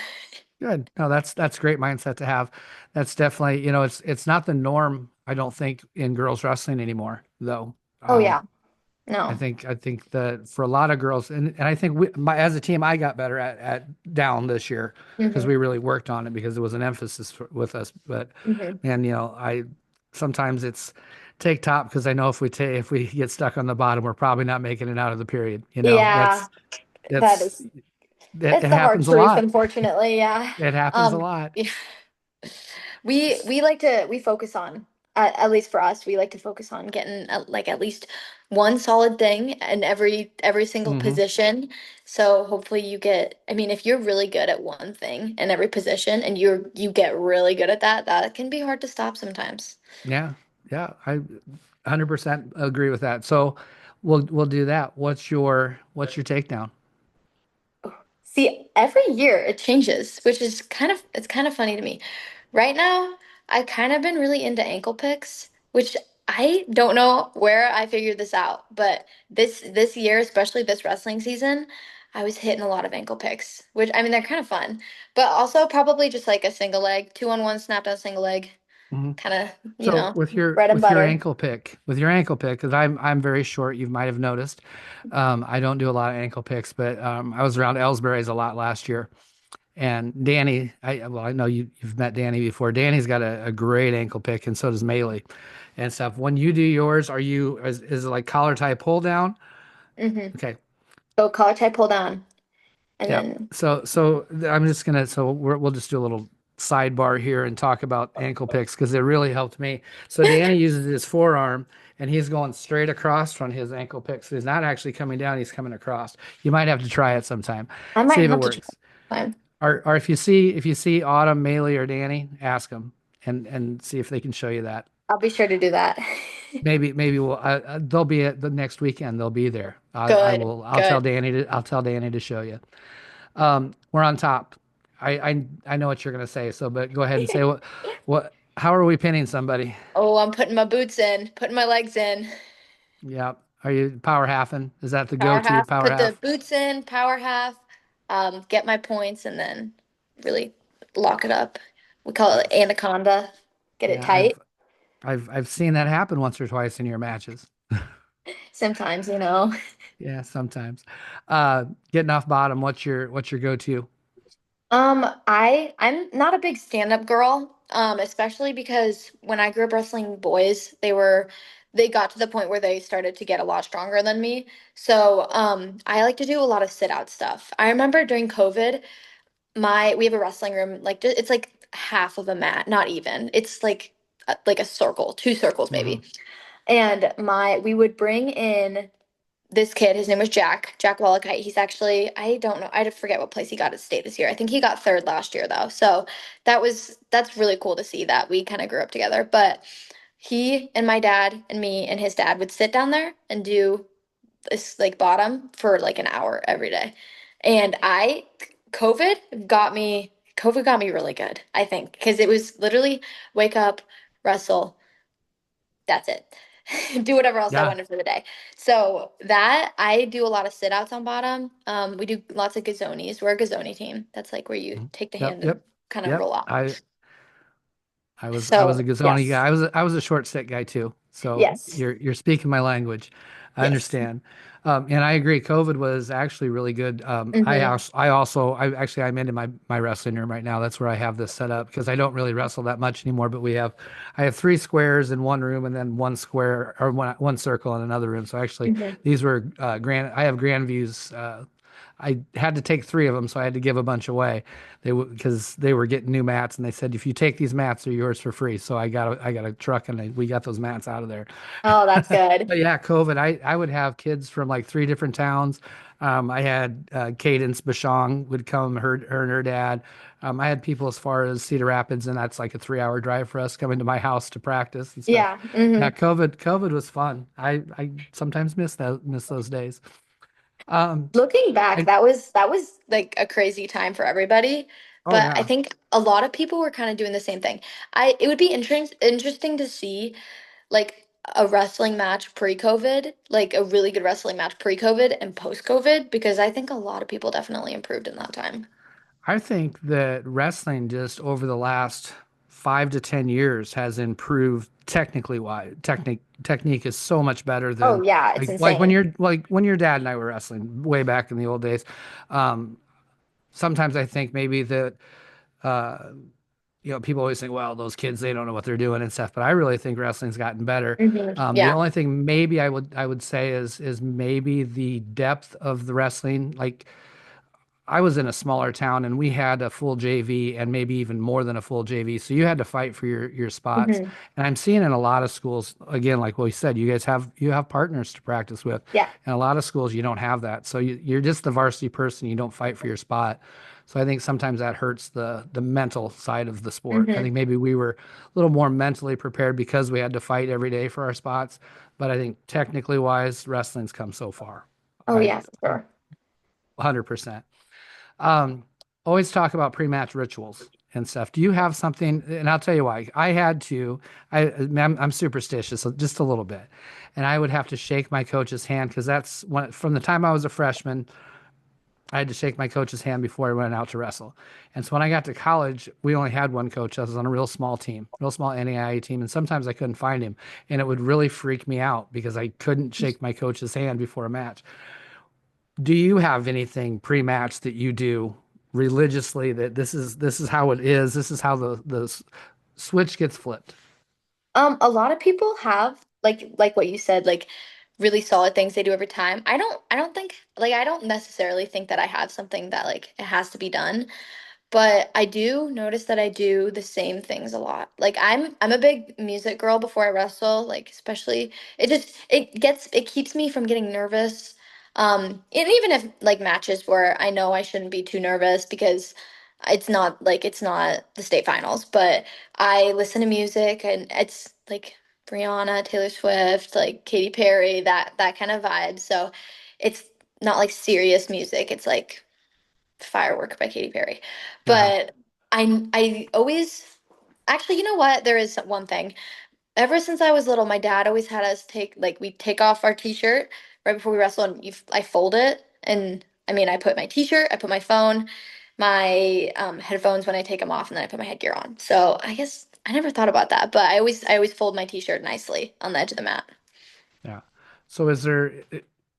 good. No, that's a great mindset to have. That's definitely, it's not the norm, I don't think, in girls wrestling anymore, though. Oh yeah. I No. think I think that for a lot of girls, and I think as a team, I got better at down this year because Hmm. we really worked on it because it was an emphasis with us. But Hmm. man, I sometimes it's take top because I know if we get stuck on the bottom, we're probably not making it out of the period. Yeah, that That's is it that's the hard happens a truth, lot. unfortunately. Yeah. It happens a Um, lot. yeah. We focus on at least for us, we like to focus on getting like at least one solid thing in every single Hmm. position. So hopefully you get, I mean, if you're really good at one thing in every position and you get really good at that, that can be hard to stop sometimes. Yeah, yeah, I 100% agree with that. So we'll do that. What's your takedown? See, every year it changes, which is it's kind of funny to me. Right now, I've kind of been really into ankle picks, which I don't know where I figured this out, but this year, especially this wrestling season, I was hitting a lot of ankle picks, which I mean they're kind of fun, but also probably just like a single leg, 2-on-1 snap down single leg, kind of, So bread and butter. with your ankle pick, because I'm very short, you might have noticed. I don't do a lot of ankle picks, but I was around Ellsbury's a lot last year. And Danny, I know you've met Danny before. Danny's got a great ankle pick, and so does Maylee and stuff. When you do yours, is it like collar tie pull down? Mm-hmm. Okay. So collar tie pull down, and Yeah. then I'm just gonna we'll just do a little sidebar here and talk about ankle picks because it really helped me. So Danny uses his forearm and he's going straight across from his ankle pick. So he's not actually coming down, he's coming across. You might have to try it sometime. I might See if it have to try works. time. Or if you see Autumn, Maley, or Danny, ask them and see if they can show you that. I'll be sure to do that. Maybe they'll be at the next weekend. They'll be there. I Good, will. good. I'll tell Danny to show you. We're on top. I know what you're gonna say. So, but go ahead and say how are we pinning somebody? Oh, I'm putting my boots in, putting my legs in. Yeah. Are you power halving? Is that the Power go-to half, power put the half? boots in, power half, get my points, and then really lock it up. We call it Yes. anaconda. Get it Yeah. tight. I've seen that happen once or twice in your matches. Sometimes, you know. Yeah, sometimes. Getting off bottom, what's your go-to? I'm not a big stand-up girl, especially because when I grew up wrestling boys, they got to the point where they started to get a lot stronger than me. So, I like to do a lot of sit-out stuff. I remember during COVID, my we have a wrestling room it's like half of a mat, not even. It's like a circle, two circles Hmm. maybe. And my we would bring in this kid, his name was Jack Wallachite. He's actually, I don't know, I forget what place he got his state this year. I think he got third last year though. So that's really cool to see that we kind of grew up together. But he and my dad and me and his dad would sit down there and do this like bottom for like an hour every day. And I COVID got me really good, I think, because it was literally wake up, wrestle, that's it. Do whatever else I Yeah. wanted for the day. So that I do a lot of sit outs on bottom. We do lots of gazonis. We're a gazoni team. That's like where you Mhm. take the Yep. hand and Yep. kind of Yep. roll out. I was a So Gazzoni guy. yes, I was a short stick guy too. So yes, you're speaking my language. I yes. understand. And I agree. COVID was actually really good. Hmm. I'm into my wrestling room right now. That's where I have this set up because I don't really wrestle that much anymore. But I have three squares in one room and then one square or one circle in another room. So actually, Hmm. these were grand. I have grand views. I had to take three of them, so I had to give a bunch away. Because they were getting new mats, and they said if you take these mats, they're yours for free. So I got a truck, and we got those mats out of there. Oh, that's good. But yeah, COVID, I would have kids from like three different towns. I had Cadence Bashong would come, her and her dad. I had people as far as Cedar Rapids, and that's like a 3 hour drive for us coming to my house to practice and stuff. Yeah. Hmm. Yeah, COVID was fun. I sometimes miss those days. Um, Looking back, I that was like a crazy time for everybody. Oh but I yeah. think a lot of people were kind of doing the same thing. It would be interesting to see like a wrestling match pre-COVID, like a really good wrestling match pre-COVID and post-COVID, because I think a lot of people definitely improved in that time. I think that wrestling just over the last 5 to 10 years has improved technically wise. Technique is so much better Oh than yeah, it's like when insane. your dad and I were wrestling way back in the old days. Um, Sometimes I think maybe that uh, people always think, well, those kids, they don't know what they're doing and stuff. But I really think wrestling's gotten better. The Yeah. only thing maybe I would say is maybe the depth of the wrestling. Like I was in a smaller town and we had a full JV and maybe even more than a full JV. So you had to fight for your spots. hmm And I'm seeing in a lot of schools, again, like what you said, you have partners to practice with. Yeah. And a lot of schools you don't have that. So you're just the varsity person, you don't fight for your spot. So I think sometimes that hurts the mental side of the sport. I hmm think maybe we were a little more mentally prepared because we had to fight every day for our spots. But I think technically wise, wrestling's come so far. Oh I yeah, for sure. 100%. Um, Always talk about pre-match rituals and stuff. Do you have something? And I'll tell you why. I had to. I'm superstitious, just a little bit, and I would have to shake my coach's hand because that's when from the time I was a freshman, I had to shake my coach's hand before I went out to wrestle. And so when I got to college, we only had one coach. I was on a real small team, real small NAIA team, and sometimes I couldn't find him, and it would really freak me out because I couldn't shake my coach's hand before a match. Do you have anything pre-match that you do religiously that this is how it is, this is how the switch gets flipped? A lot of people have like what you said, like really solid things they do every time. I don't think like I don't necessarily think that I have something that like it has to be done. But I do notice that I do the same things a lot. Like I'm a big music girl before I wrestle, like especially it keeps me from getting nervous. And even if like matches where I know I shouldn't be too nervous because it's not the state finals, but I listen to music and it's like Rihanna, Taylor Swift, like Katy Perry, that kind of vibe. So it's not like serious music. It's like Firework by Katy Perry. Uh-huh. But I always actually, you know what? There is one thing. Ever since I was little, my dad always had us we take off our t-shirt right before we wrestle and I fold it. And I mean, I put my t-shirt, I put my phone, my headphones when I take them off, and then I put my headgear on. So I guess I never thought about that, but I always fold my t-shirt nicely on the edge of the mat. Yeah. So is there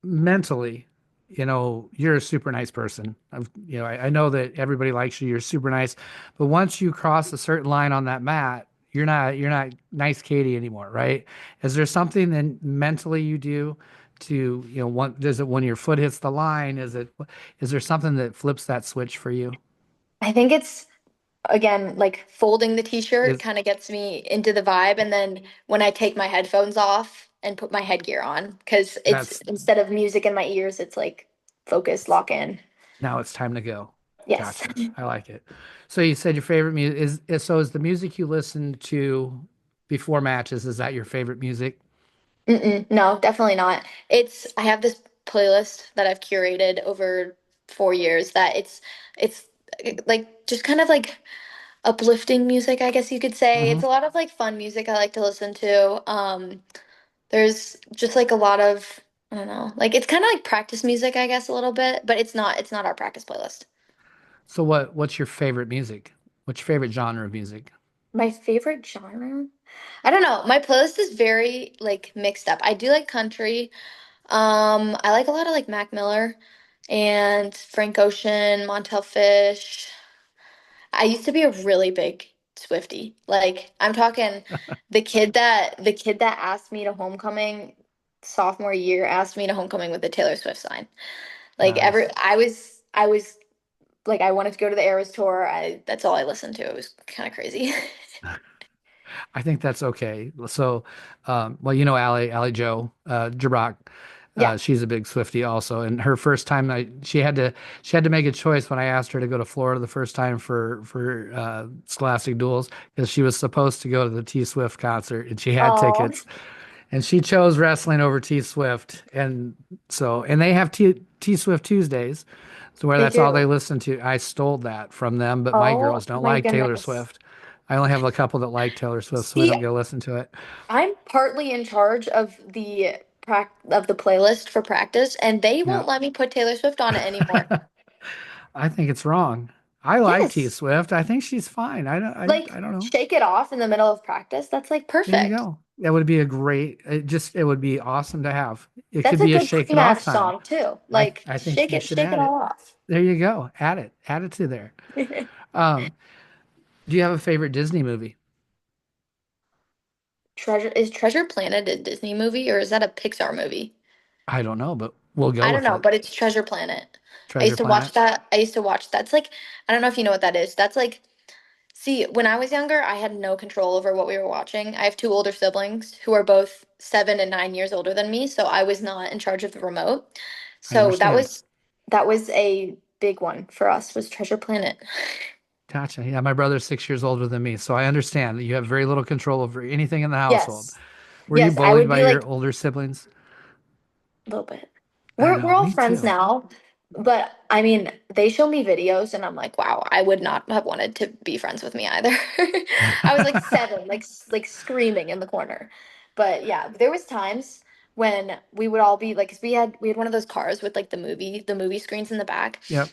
mentally, you're a super nice person. I know that everybody likes you. You're super nice, but once you cross a certain line on that mat, you're not nice Katie anymore, right? Is there something then mentally you do to, does it when your foot hits the line? Is there something that flips that switch for you? I think it's again, like folding the t-shirt Is kind of gets me into the vibe. And then when I take my headphones off and put my headgear on, because it's that's instead of music in my ears, it's like focus, lock in. Now it's time to go. Yes. Gotcha. I like it. So you said your favorite music is the music you listen to before matches, is that your favorite music? No, definitely not. I have this playlist that I've curated over 4 years that it's like just kind of like uplifting music, I guess you could say. Hmm. It's a lot of like fun music I like to listen to. There's just like a lot of, I don't know, like it's kind of like practice music, I guess, a little bit, but it's not our practice playlist. So what's your favorite music? What's your favorite genre of music? My favorite genre? I don't know. My playlist is very like mixed up. I do like country. I like a lot of like Mac Miller and Frank Ocean, Montel Fish. I used to be a really big Swiftie. Like I'm talking the kid that asked me to homecoming sophomore year asked me to homecoming with the Taylor Swift sign. Like ever Nice. I was like I wanted to go to the Eras tour. That's all I listened to. It was kind of crazy. I think that's okay. So, well, Allie Joe, Jabrock, Yeah. she's a big Swiftie also. And her first time, she had to make a choice when I asked her to go to Florida the first time for Scholastic Duels because she was supposed to go to the T Swift concert and she had Oh. tickets, and she chose wrestling over T Swift. And they have T Swift Tuesdays. So where They that's all they do. listen to. I stole that from them, but my Oh girls don't my like Taylor goodness. Swift. I only have a couple that like Taylor Swift, so we See, don't go listen to it. I'm partly in charge of the playlist for practice, and they Yeah. won't let me put Taylor Swift on it anymore. I think it's wrong. I like T Yes. Swift. I think she's fine. I Like don't know. shake it off in the middle of practice. That's like There you perfect. go. That would be a great, it would be awesome to have. It That's could a be a good shake it off pre-match time. song too. Like I think you should shake it add it. all off. There you go. Add it. Add it to there. Um, do you have a favorite Disney movie? Treasure Planet a Disney movie or is that a Pixar movie? I don't know, but we'll go I don't with know, it. but it's Treasure Planet. I Treasure used to watch Planet. that. I used to watch that's like I don't know if you know what that is. That's like see, when I was younger, I had no control over what we were watching. I have two older siblings who are both 7 and 9 years older than me, so I was not in charge of the remote. I So understand. that was a big one for us was Treasure Planet. Gotcha. Yeah, my brother's 6 years older than me, so I understand that you have very little control over anything in the household. Yes. Were you Yes, I bullied would by be your like older siblings? a little bit. I We're know, all me friends too. now, but I mean, they show me videos and I'm like, wow, I would not have wanted to be friends with me either. I was like seven, like screaming in the corner. But yeah, there was times when we would all be like, 'cause we had one of those cars with like the movie screens in the back, Yep.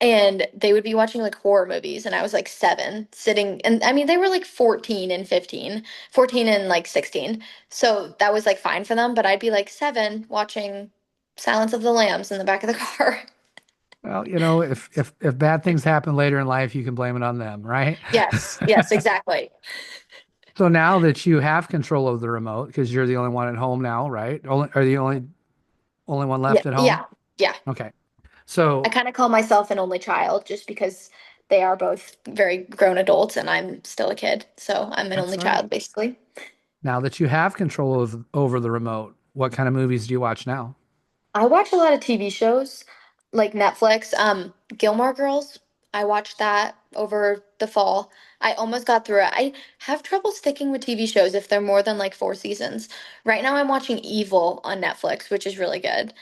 and they would be watching like horror movies, and I was like seven, sitting, and I mean, they were like 14 and 15, 14 and like 16. So that was like fine for them, but I'd be like seven watching Silence of the Lambs in the back of the car. Well, if bad things happen later in life, you can blame it on them, right? Yes, exactly. So now that you have control of the remote, because you're the only one at home now, right? Only are the only one Yeah, left at home? yeah, yeah. Okay. I So kind of call myself an only child just because they are both very grown adults and I'm still a kid. So I'm an that's only right. child, basically. Now that you have control of over the remote, what kind of movies do you watch now? I watch a lot of TV shows like Netflix. Gilmore Girls, I watched that over the fall. I almost got through it. I have trouble sticking with TV shows if they're more than like 4 seasons. Right now I'm watching Evil on Netflix, which is really good.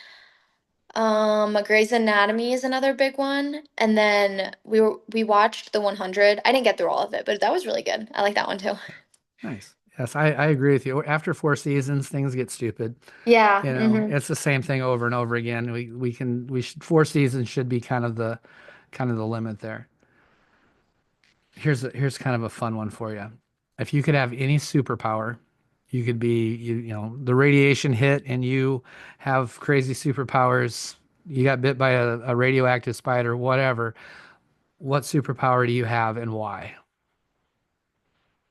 Grey's Anatomy is another big one. And then we watched The 100. I didn't get through all of it, but that was really good. I like that one too. Nice. Yes, I agree with you. After 4 seasons, things get stupid. Yeah. Hmm. It's the same thing over and over again. We should 4 seasons should be kind of the limit there. Here's kind of a fun one for you. If you could have any superpower, you could be the radiation hit and you have crazy superpowers. You got bit by a radioactive spider, whatever. What superpower do you have and why?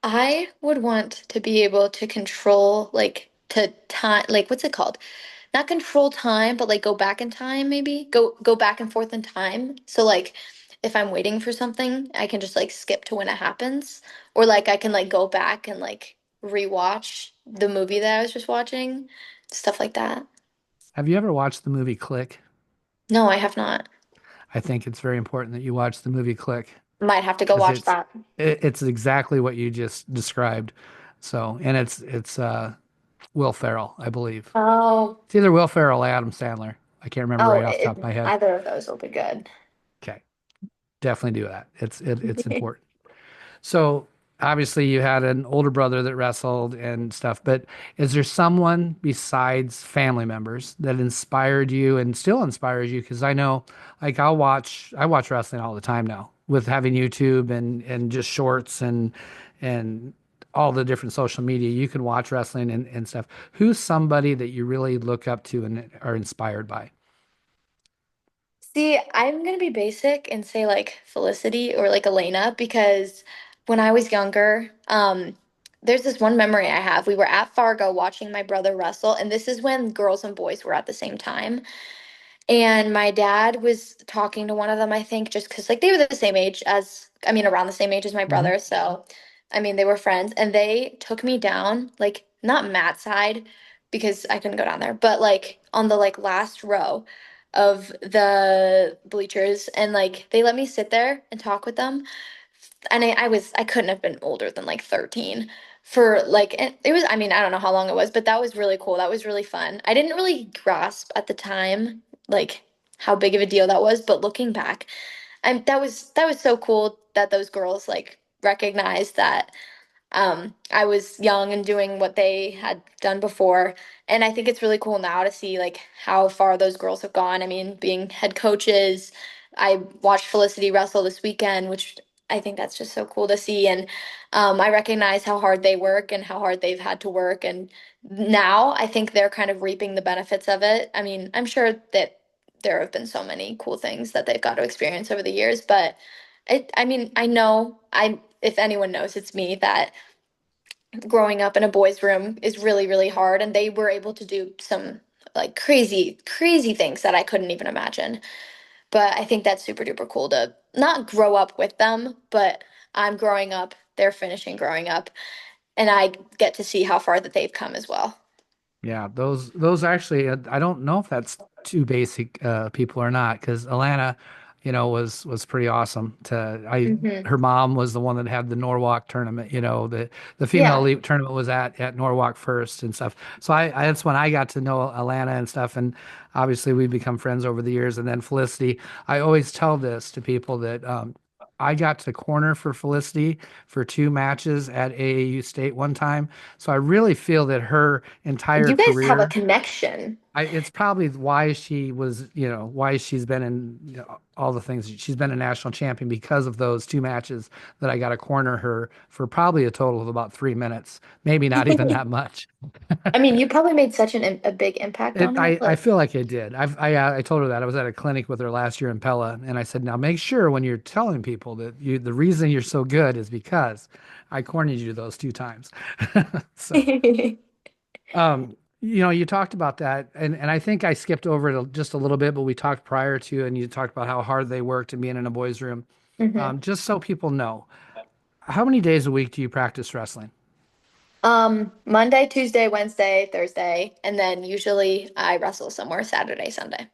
I would want to be able to control like to time like what's it called? Not control time, but like go back in time maybe. Go back and forth in time. So like if I'm waiting for something, I can just like skip to when it happens. Or like I can like go back and like rewatch the movie that I was just watching. Stuff like that. Have you ever watched the movie Click? No, I have not. I think it's very important that you watch the movie Click Might have to go because watch that. it's exactly what you just described. So, and it's Will Ferrell, I believe. Oh, It's either Will Ferrell or Adam Sandler. I can't remember right off the top of my head. either of those will be good. Okay, definitely do that. It's important. So obviously you had an older brother that wrestled and stuff, but is there someone besides family members that inspired you and still inspires you? Because I know, like I watch wrestling all the time now with having YouTube and just shorts and all the different social media. You can watch wrestling and stuff. Who's somebody that you really look up to and are inspired by? See, I'm gonna be basic and say like Felicity or like Elena because when I was younger, there's this one memory I have. We were at Fargo watching my brother wrestle, and this is when girls and boys were at the same time. And my dad was talking to one of them, I think, just because like they were the same age as, I mean, around the same age as my Hmm. brother. So, I mean, they were friends, and they took me down, like not Matt's side because I couldn't go down there, but like on the like last row of the bleachers, and like they let me sit there and talk with them. And I couldn't have been older than like 13 for like it was I mean I don't know how long it was but that was really cool, that was really fun. I didn't really grasp at the time like how big of a deal that was. But looking back, that was so cool that those girls like recognized that I was young and doing what they had done before. And I think it's really cool now to see like how far those girls have gone. I mean, being head coaches, I watched Felicity wrestle this weekend, which I think that's just so cool to see. And I recognize how hard they work and how hard they've had to work. And now I think they're kind of reaping the benefits of it. I mean, I'm sure that there have been so many cool things that they've got to experience over the years, but I mean, I know if anyone knows, it's me that growing up in a boys' room is really, really hard. And they were able to do some like crazy, crazy things that I couldn't even imagine. But I think that's super duper cool to not grow up with them, but I'm growing up, they're finishing growing up, and I get to see how far that they've come as well. Yeah, those actually, I don't know if that's too basic people or not, because Alana, was pretty awesome. Hmm. Her mom was the one that had the Norwalk tournament. The female Yeah. elite tournament was at Norwalk first and stuff. So that's when I got to know Alana and stuff, and obviously we become friends over the years. And then Felicity, I always tell this to people that I got to corner for Felicity for 2 matches at AAU State one time. So I really feel that her entire You guys have a career, connection. it's probably why she was, why she's been in, all the things. She's been a national champion because of those 2 matches that I got to corner her for probably a total of about 3 minutes, maybe not even that much. I mean, you probably made such a big impact on her. I Like, feel like it did. I told her that I was at a clinic with her last year in Pella, and I said, now make sure when you're telling people that the reason you're so good is because I cornered you those 2 times. So. You talked about that, and I think I skipped over it just a little bit, but we talked prior to, and you talked about how hard they worked and being in a boys' room. hmm. Just so people know, how many days a week do you practice wrestling? Monday, Tuesday, Wednesday, Thursday, and then usually I wrestle somewhere Saturday, Sunday.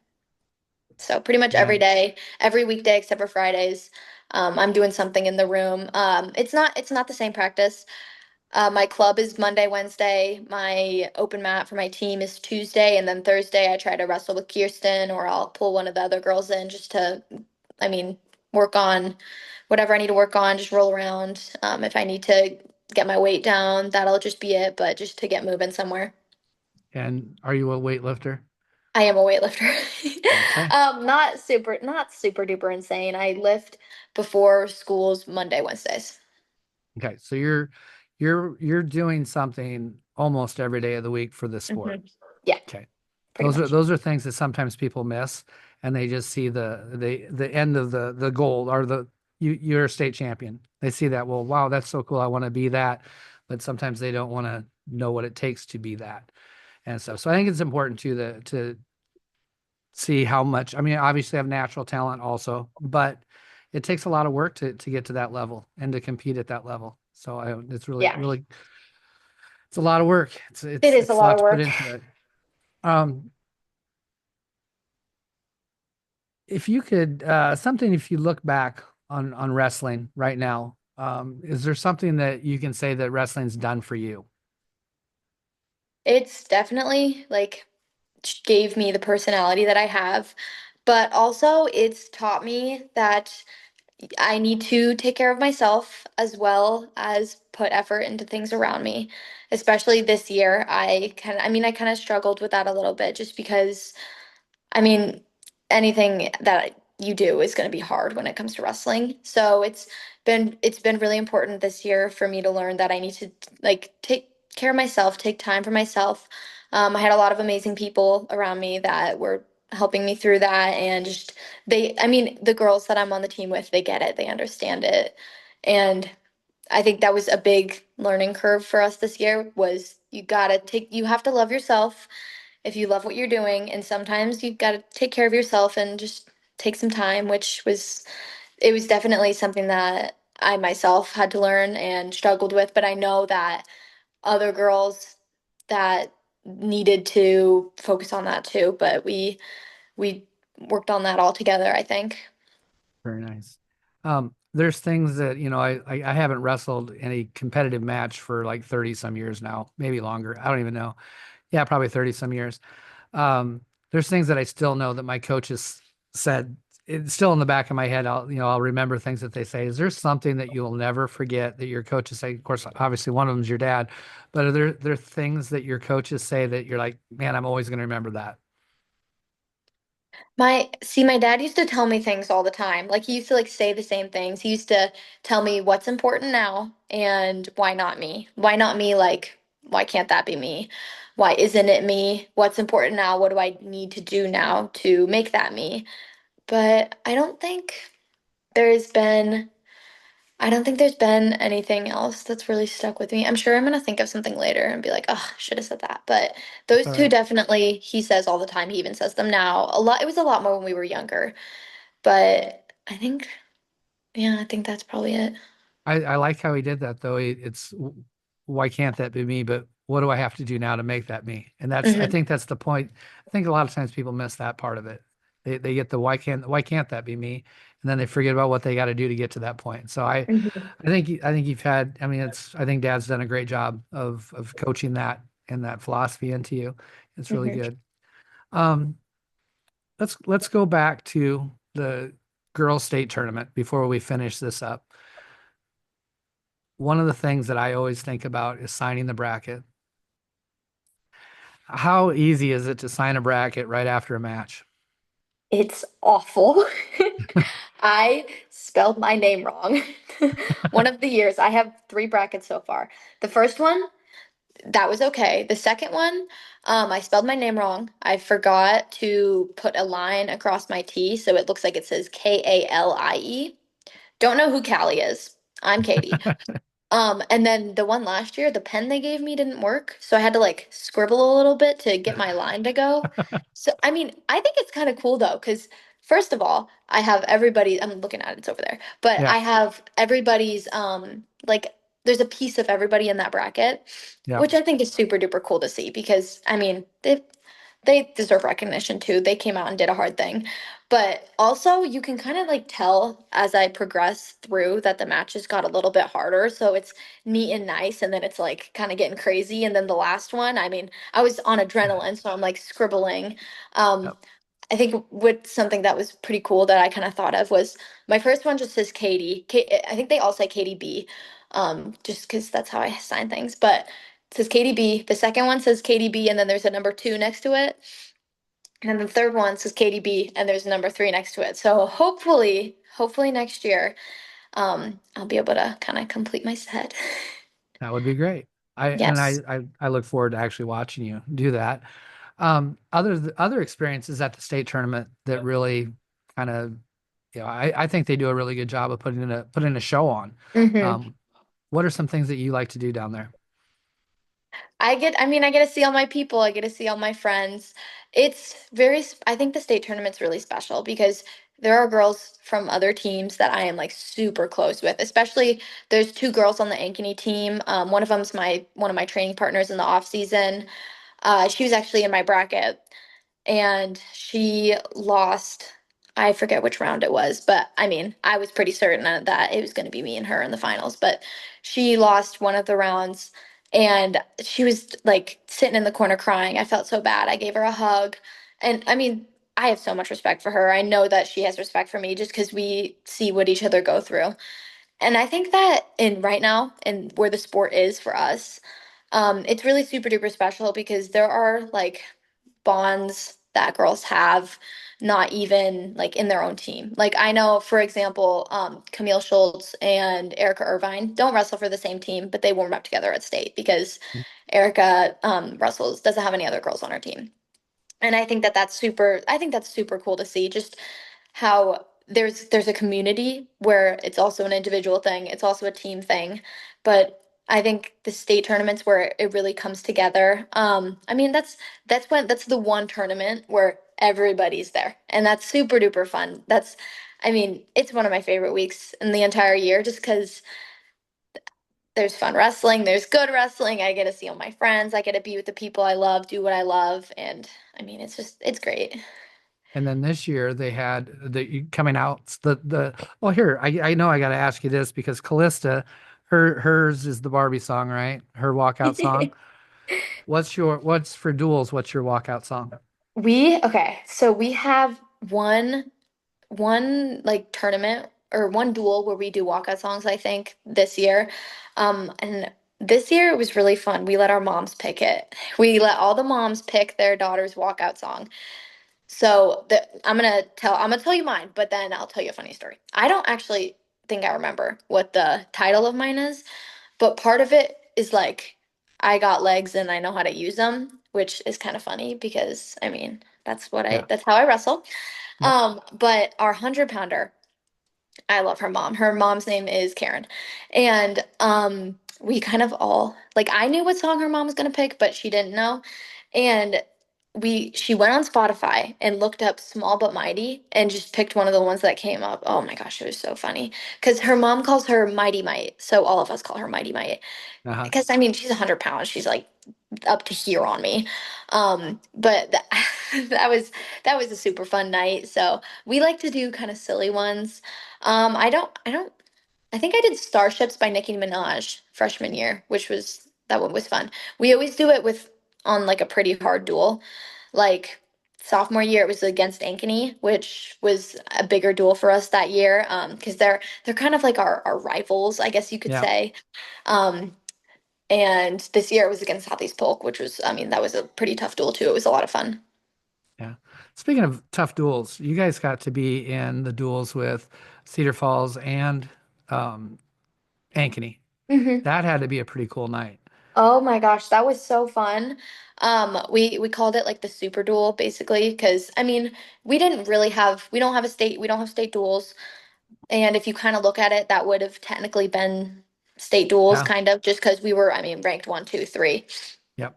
So pretty much every And day, every weekday except for Fridays, I'm doing something in the room. It's not the same practice. My club is Monday, Wednesday. My open mat for my team is Tuesday, and then Thursday I try to wrestle with Kirsten, or I'll pull one of the other girls in just to, I mean, work on whatever I need to work on. Just roll around. If I need to get my weight down, that'll just be it. But just to get moving somewhere. and are you a weightlifter? I am a weightlifter. Okay. Not super duper insane. I lift before school's Monday, Wednesdays. Okay. So you're doing something almost every day of the week for this sport. Hmm. Yeah, Okay. pretty Those are much. those are things that sometimes people miss, and they just see the end of the goal, or you're a state champion. They see that, well, wow, that's so cool. I want to be that, but sometimes they don't want to know what it takes to be that and stuff. So I think it's important to see how much. I mean, obviously, I have natural talent also, but it takes a lot of work to get to that level and to compete at that level. So it's really Yeah, really it's a lot of work. It's it it's is a it's a lot lot of to put work. into it. Um, if you could something, if you look back on wrestling right now, is there something that you can say that wrestling's done for you? It's definitely like gave me the personality that I have, but also it's taught me that I need to take care of myself as well as put effort into things around me. Especially this year, I kind of struggled with that a little bit just because I mean, anything that you do is going to be hard when it comes to wrestling. So it's been really important this year for me to learn that I need to like take care of myself, take time for myself. I had a lot of amazing people around me that were helping me through that, and just I mean, the girls that I'm on the team with, they get it, they understand it, and I think that was a big learning curve for us this year. Was you have to love yourself if you love what you're doing. And sometimes you've got to take care of yourself and just take some time, it was definitely something that I myself had to learn and struggled with. But I know that other girls that needed to focus on that too. But we worked on that all together, I think. Very nice. There's things that, I haven't wrestled any competitive match for like 30 some years now, maybe longer. I don't even know. Yeah, probably 30 some years. There's things that I still know that my coaches said, it's still in the back of my head. I'll remember things that they say. Is there something that you'll never forget that your coaches say? Of course, obviously one of them is your dad, but are there things that your coaches say that you're like, man, I'm always going to remember that? My dad used to tell me things all the time. Like he used to like say the same things. He used to tell me what's important now and why not me? Why not me? Like, why can't that be me? Why isn't it me? What's important now? What do I need to do now to make that me? But there's been I don't think there's been anything else that's really stuck with me. I'm sure I'm gonna think of something later and be like, oh, should have said that. But It's those all two right. definitely, he says all the time. He even says them now. It was a lot more when we were younger. But yeah, I think that's probably it. I like how he did that though. It's why can't that be me? But what do I have to do now to make that me? And I Hmm. think that's the point. I think a lot of times people miss that part of it. They get the why can't that be me? And then they forget about what they got to do to get to that point. So Hmm. I think you've had, I mean, I think Dad's done a great job of coaching that and that philosophy into you. It's really Hmm. good. Um, let's go back to the girls' state tournament before we finish this up. One of the things that I always think about is signing the bracket. How easy is it to sign a bracket right after a match? It's awful. I spelled my name wrong. One of the years, I have three brackets so far. The first one, that was okay. The second one, I spelled my name wrong. I forgot to put a line across my T, so it looks like it says Kalie. Don't know who Callie is. I'm Katie. And then the one last year, the pen they gave me didn't work, so I had to like scribble a little bit to get my line to go. So, I mean, I think it's kind of cool though, because first of all, I have everybody, I'm looking at it, it's over there, but Yeah, I have everybody's, like, there's a piece of everybody in that bracket, yeah. which I think is super duper cool to see because, I mean, they deserve recognition too. They came out and did a hard thing. But also, you can kind of like tell as I progress through that the matches got a little bit harder. So it's neat and nice. And then it's like kind of getting crazy. And then the last one, I mean, I was on adrenaline. So I'm like scribbling. Um, Yep. I think what something that was pretty cool that I kind of thought of was my first one just says Katie. I think they all say Katie B, just because that's how I sign things. But it says Katie B. The second one says Katie B, and then there's a number two next to it. And then the third one says KDB, and there's a number three next to it. So hopefully next year, I'll be able to kind of complete my set. That would be great. Yes. I look forward to actually watching you do that. Other experiences at the state tournament that really kind of, I think they do a really good job of putting a show on. Hmm. Um, what are some things that you like to do down there? I get to see all my people. I get to see all my friends. I think the state tournament's really special because there are girls from other teams that I am like super close with. Especially there's two girls on the Ankeny team. One of them's one of my training partners in the off season. She was actually in my bracket and she lost. I forget which round it was, but I mean, I was pretty certain that it was going to be me and her in the finals. But she lost one of the rounds, and she was like sitting in the corner crying. I felt so bad. I gave her a hug, and I mean, I have so much respect for her. I know that she has respect for me just because we see what each other go through. And I think that in right now, and where the sport is for us, it's really super duper special because there are like bonds that girls have not even like in their own team. Like I know, for example, Camille Schultz and Erica Irvine don't wrestle for the same team, but they warm up together at state because Erica wrestles doesn't have any other girls on her team. And I think that's super cool to see just how there's a community where it's also an individual thing, it's also a team thing. But I think the state tournaments where it really comes together. I mean that's the one tournament where everybody's there. And that's super duper fun. I mean, it's one of my favorite weeks in the entire year just because there's fun wrestling, there's good wrestling. I get to see all my friends, I get to be with the people I love, do what I love, and I mean, it's great. And then this year they had coming out well, here I know I got to ask you this because Callista, hers is the Barbie song, right? Her walkout song. What's for duels? What's your walkout song? Okay, so we have one. one like tournament or one duel where we do walkout songs, I think, this year. And this year it was really fun. We let our moms pick it. We let all the moms pick their daughter's walkout song. So I'm gonna tell you mine, but then I'll tell you a funny story. I don't actually think I remember what the title of mine is, but part of it is like I got legs and I know how to use them, which is kind of funny because I mean Yeah. that's how I wrestle. Yep. But our 100 pounder, I love her mom. Her mom's name is Karen. And we kind of all like I knew what song her mom was gonna pick, but she didn't know. And she went on Spotify and looked up Small But Mighty and just picked one of the ones that came up. Oh my gosh, it was so funny. Because her mom calls her Mighty Might. So all of us call her Mighty Might. Uh-huh. Because I mean she's 100 pounds. She's like up to here on me. But that was a super fun night. So we like to do kind of silly ones. I don't I think I did Starships by Nicki Minaj freshman year, which was that one was fun. We always do it with on like a pretty hard duel. Like sophomore year it was against Ankeny, which was a bigger duel for us that year. Because they're kind of like our rivals, I guess you could Yeah. say. Um and this year it was against Southeast Polk, which was I mean, that was a pretty tough duel too. It was a lot of fun. Yeah. Speaking of tough duels, you guys got to be in the duels with Cedar Falls and um, Ankeny. That had to be a pretty cool night. Oh my gosh, that was so fun. We called it like the super duel basically because I mean we don't have state duels, and if you kind of look at it, that would have technically been state duels Yeah. kind of just because we were I mean ranked one, two, three, Yep.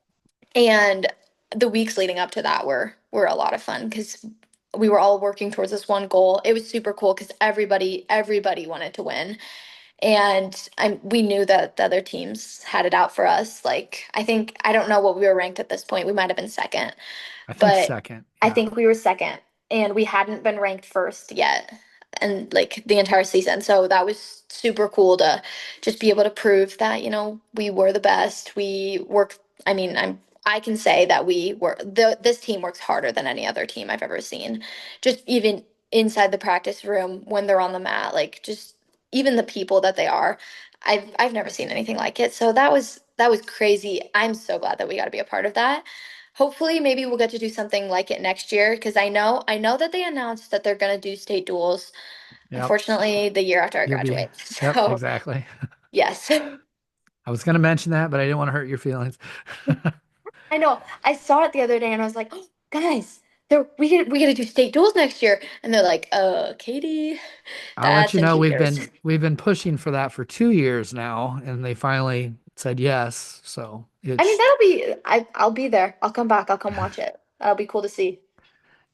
and the weeks leading up to that were a lot of fun because we were all working towards this one goal. It was super cool because everybody wanted to win. And we knew that the other teams had it out for us. Like, I think, I don't know what we were ranked at this point. We might have been second, I think but second. I Yeah. think we were second and we hadn't been ranked first yet and like the entire season. So that was super cool to just be able to prove that, you know, we were the best. We work, I mean, I can say that this team works harder than any other team I've ever seen. Just even inside the practice room when they're on the mat, like just even the people that they are. I've never seen anything like it. So that was crazy. I'm so glad that we got to be a part of that. Hopefully, maybe we'll get to do something like it next year because I know that they announced that they're gonna do state duels. Yep. Unfortunately, the year after I You'll be. graduate. Yep. So Exactly. yes, I was going to mention that, but I didn't want to hurt your feelings. I know. I saw it the other day and I was like, oh, guys, we gotta do state duels next year. And they're like, Katie, I'll let that's you in know 2 years. we've been pushing for that for 2 years now, and they finally said yes. So I mean, it's I'll be there. I'll come back. I'll come watch it. That'll be cool to see.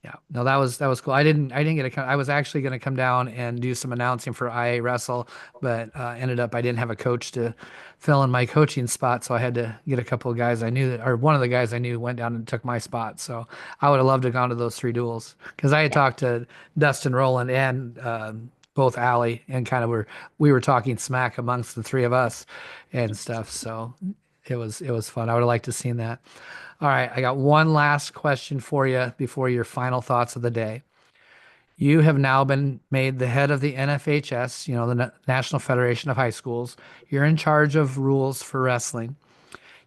yeah, no, that was cool. I didn't get to come. I was actually going to come down and do some announcing for IA Wrestle, but ended up I didn't have a coach to fill in my coaching spot, so I had to get a couple of guys I knew that, or one of the guys I knew went down and took my spot. So I would have loved to have gone to those three duels because I had Yeah. talked to Dustin Rowland and both Allie and kind of we were talking smack amongst the three of us and stuff. So it was fun. I would have liked to seen that. All right, I got one last question for you before your final thoughts of the day. You have now been made the head of the NFHS, you know, the National Federation of High Schools. You're in charge of rules for wrestling.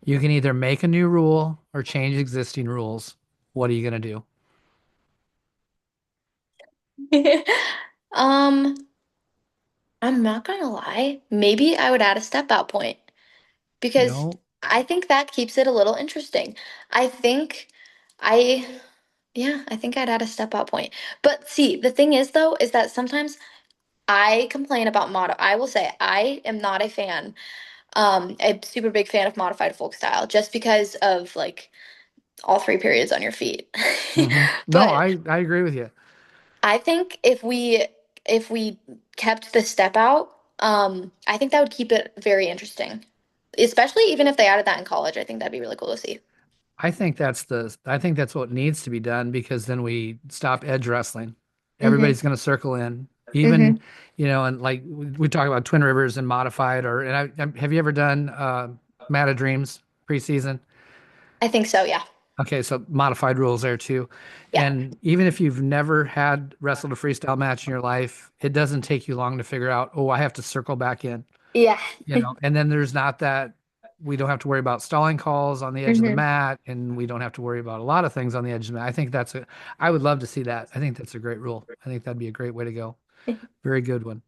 You can either make a new rule or change existing rules. What are you going to do? Um, I'm not gonna lie. Maybe I would add a step out point because No. I think that keeps it a little interesting. I think I Yeah, I think I'd add a step out point. But see, the thing is though, is that sometimes I complain about I will say I am not a fan, a super big fan of modified folk style, just because of like all three periods on your feet. No, But I agree with you. I think if we kept the step out, I think that would keep it very interesting. Especially even if they added that in college, I think that'd be really cool to see. I think that's what needs to be done because then we stop edge wrestling. Hmm. Everybody's going to circle in. Even, Hmm. you know, and like we talk about Twin Rivers and modified or have you ever done Mat of Dreams preseason? I think so, yeah. Okay, so modified rules there too. Yeah. And even if you've never had wrestled a freestyle match in your life, it doesn't take you long to figure out, oh, I have to circle back in, Yeah. and then there's not that we don't have to worry about stalling calls on the edge of the hmm mat, and we don't have to worry about a lot of things on the edge of the mat. I think I would love to see that. I think that's a great rule. I think that'd be a great way to go. Very good one.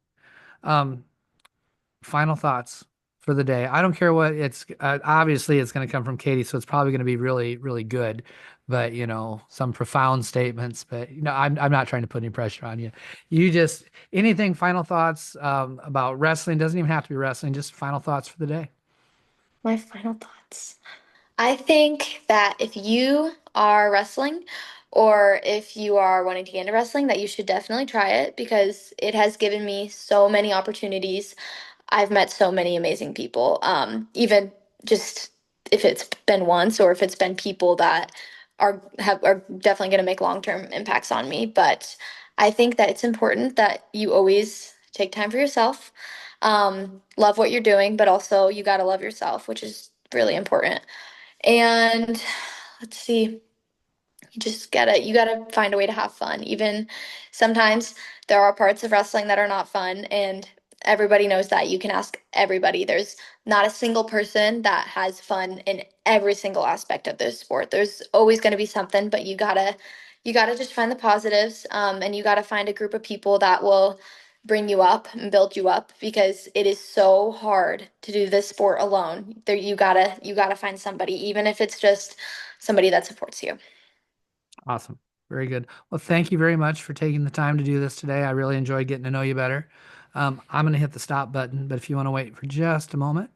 Um, Final thoughts for the day. I don't care what it's obviously it's going to come from Katie, so it's probably going to be really, really good. But some profound statements. But I'm not trying to put any pressure on you. You just anything final thoughts about wrestling doesn't even have to be wrestling. Just final thoughts for the day. My final thoughts. I think that if you are wrestling or if you are wanting to get into wrestling, that you should definitely try it because it has given me so many opportunities. I've met so many amazing people. Even just if it's been once or if it's been people that are definitely going to make long-term impacts on me. But I think that it's important that you always take time for yourself. Love what you're doing, but also you got to love yourself, which is really important. And let's see, you gotta find a way to have fun. Even sometimes there are parts of wrestling that are not fun, and everybody knows that. You can ask everybody. There's not a single person that has fun in every single aspect of this sport. There's always going to be something, but you gotta just find the positives, and you gotta find a group of people that will bring you up and build you up because it is so hard to do this sport alone. There you gotta find somebody, even if it's just somebody that supports you. Awesome. Very good. Well, thank you very much for taking the time to do this today. I really enjoyed getting to know you better. I'm going to hit the stop button, but if you want to wait for just a moment,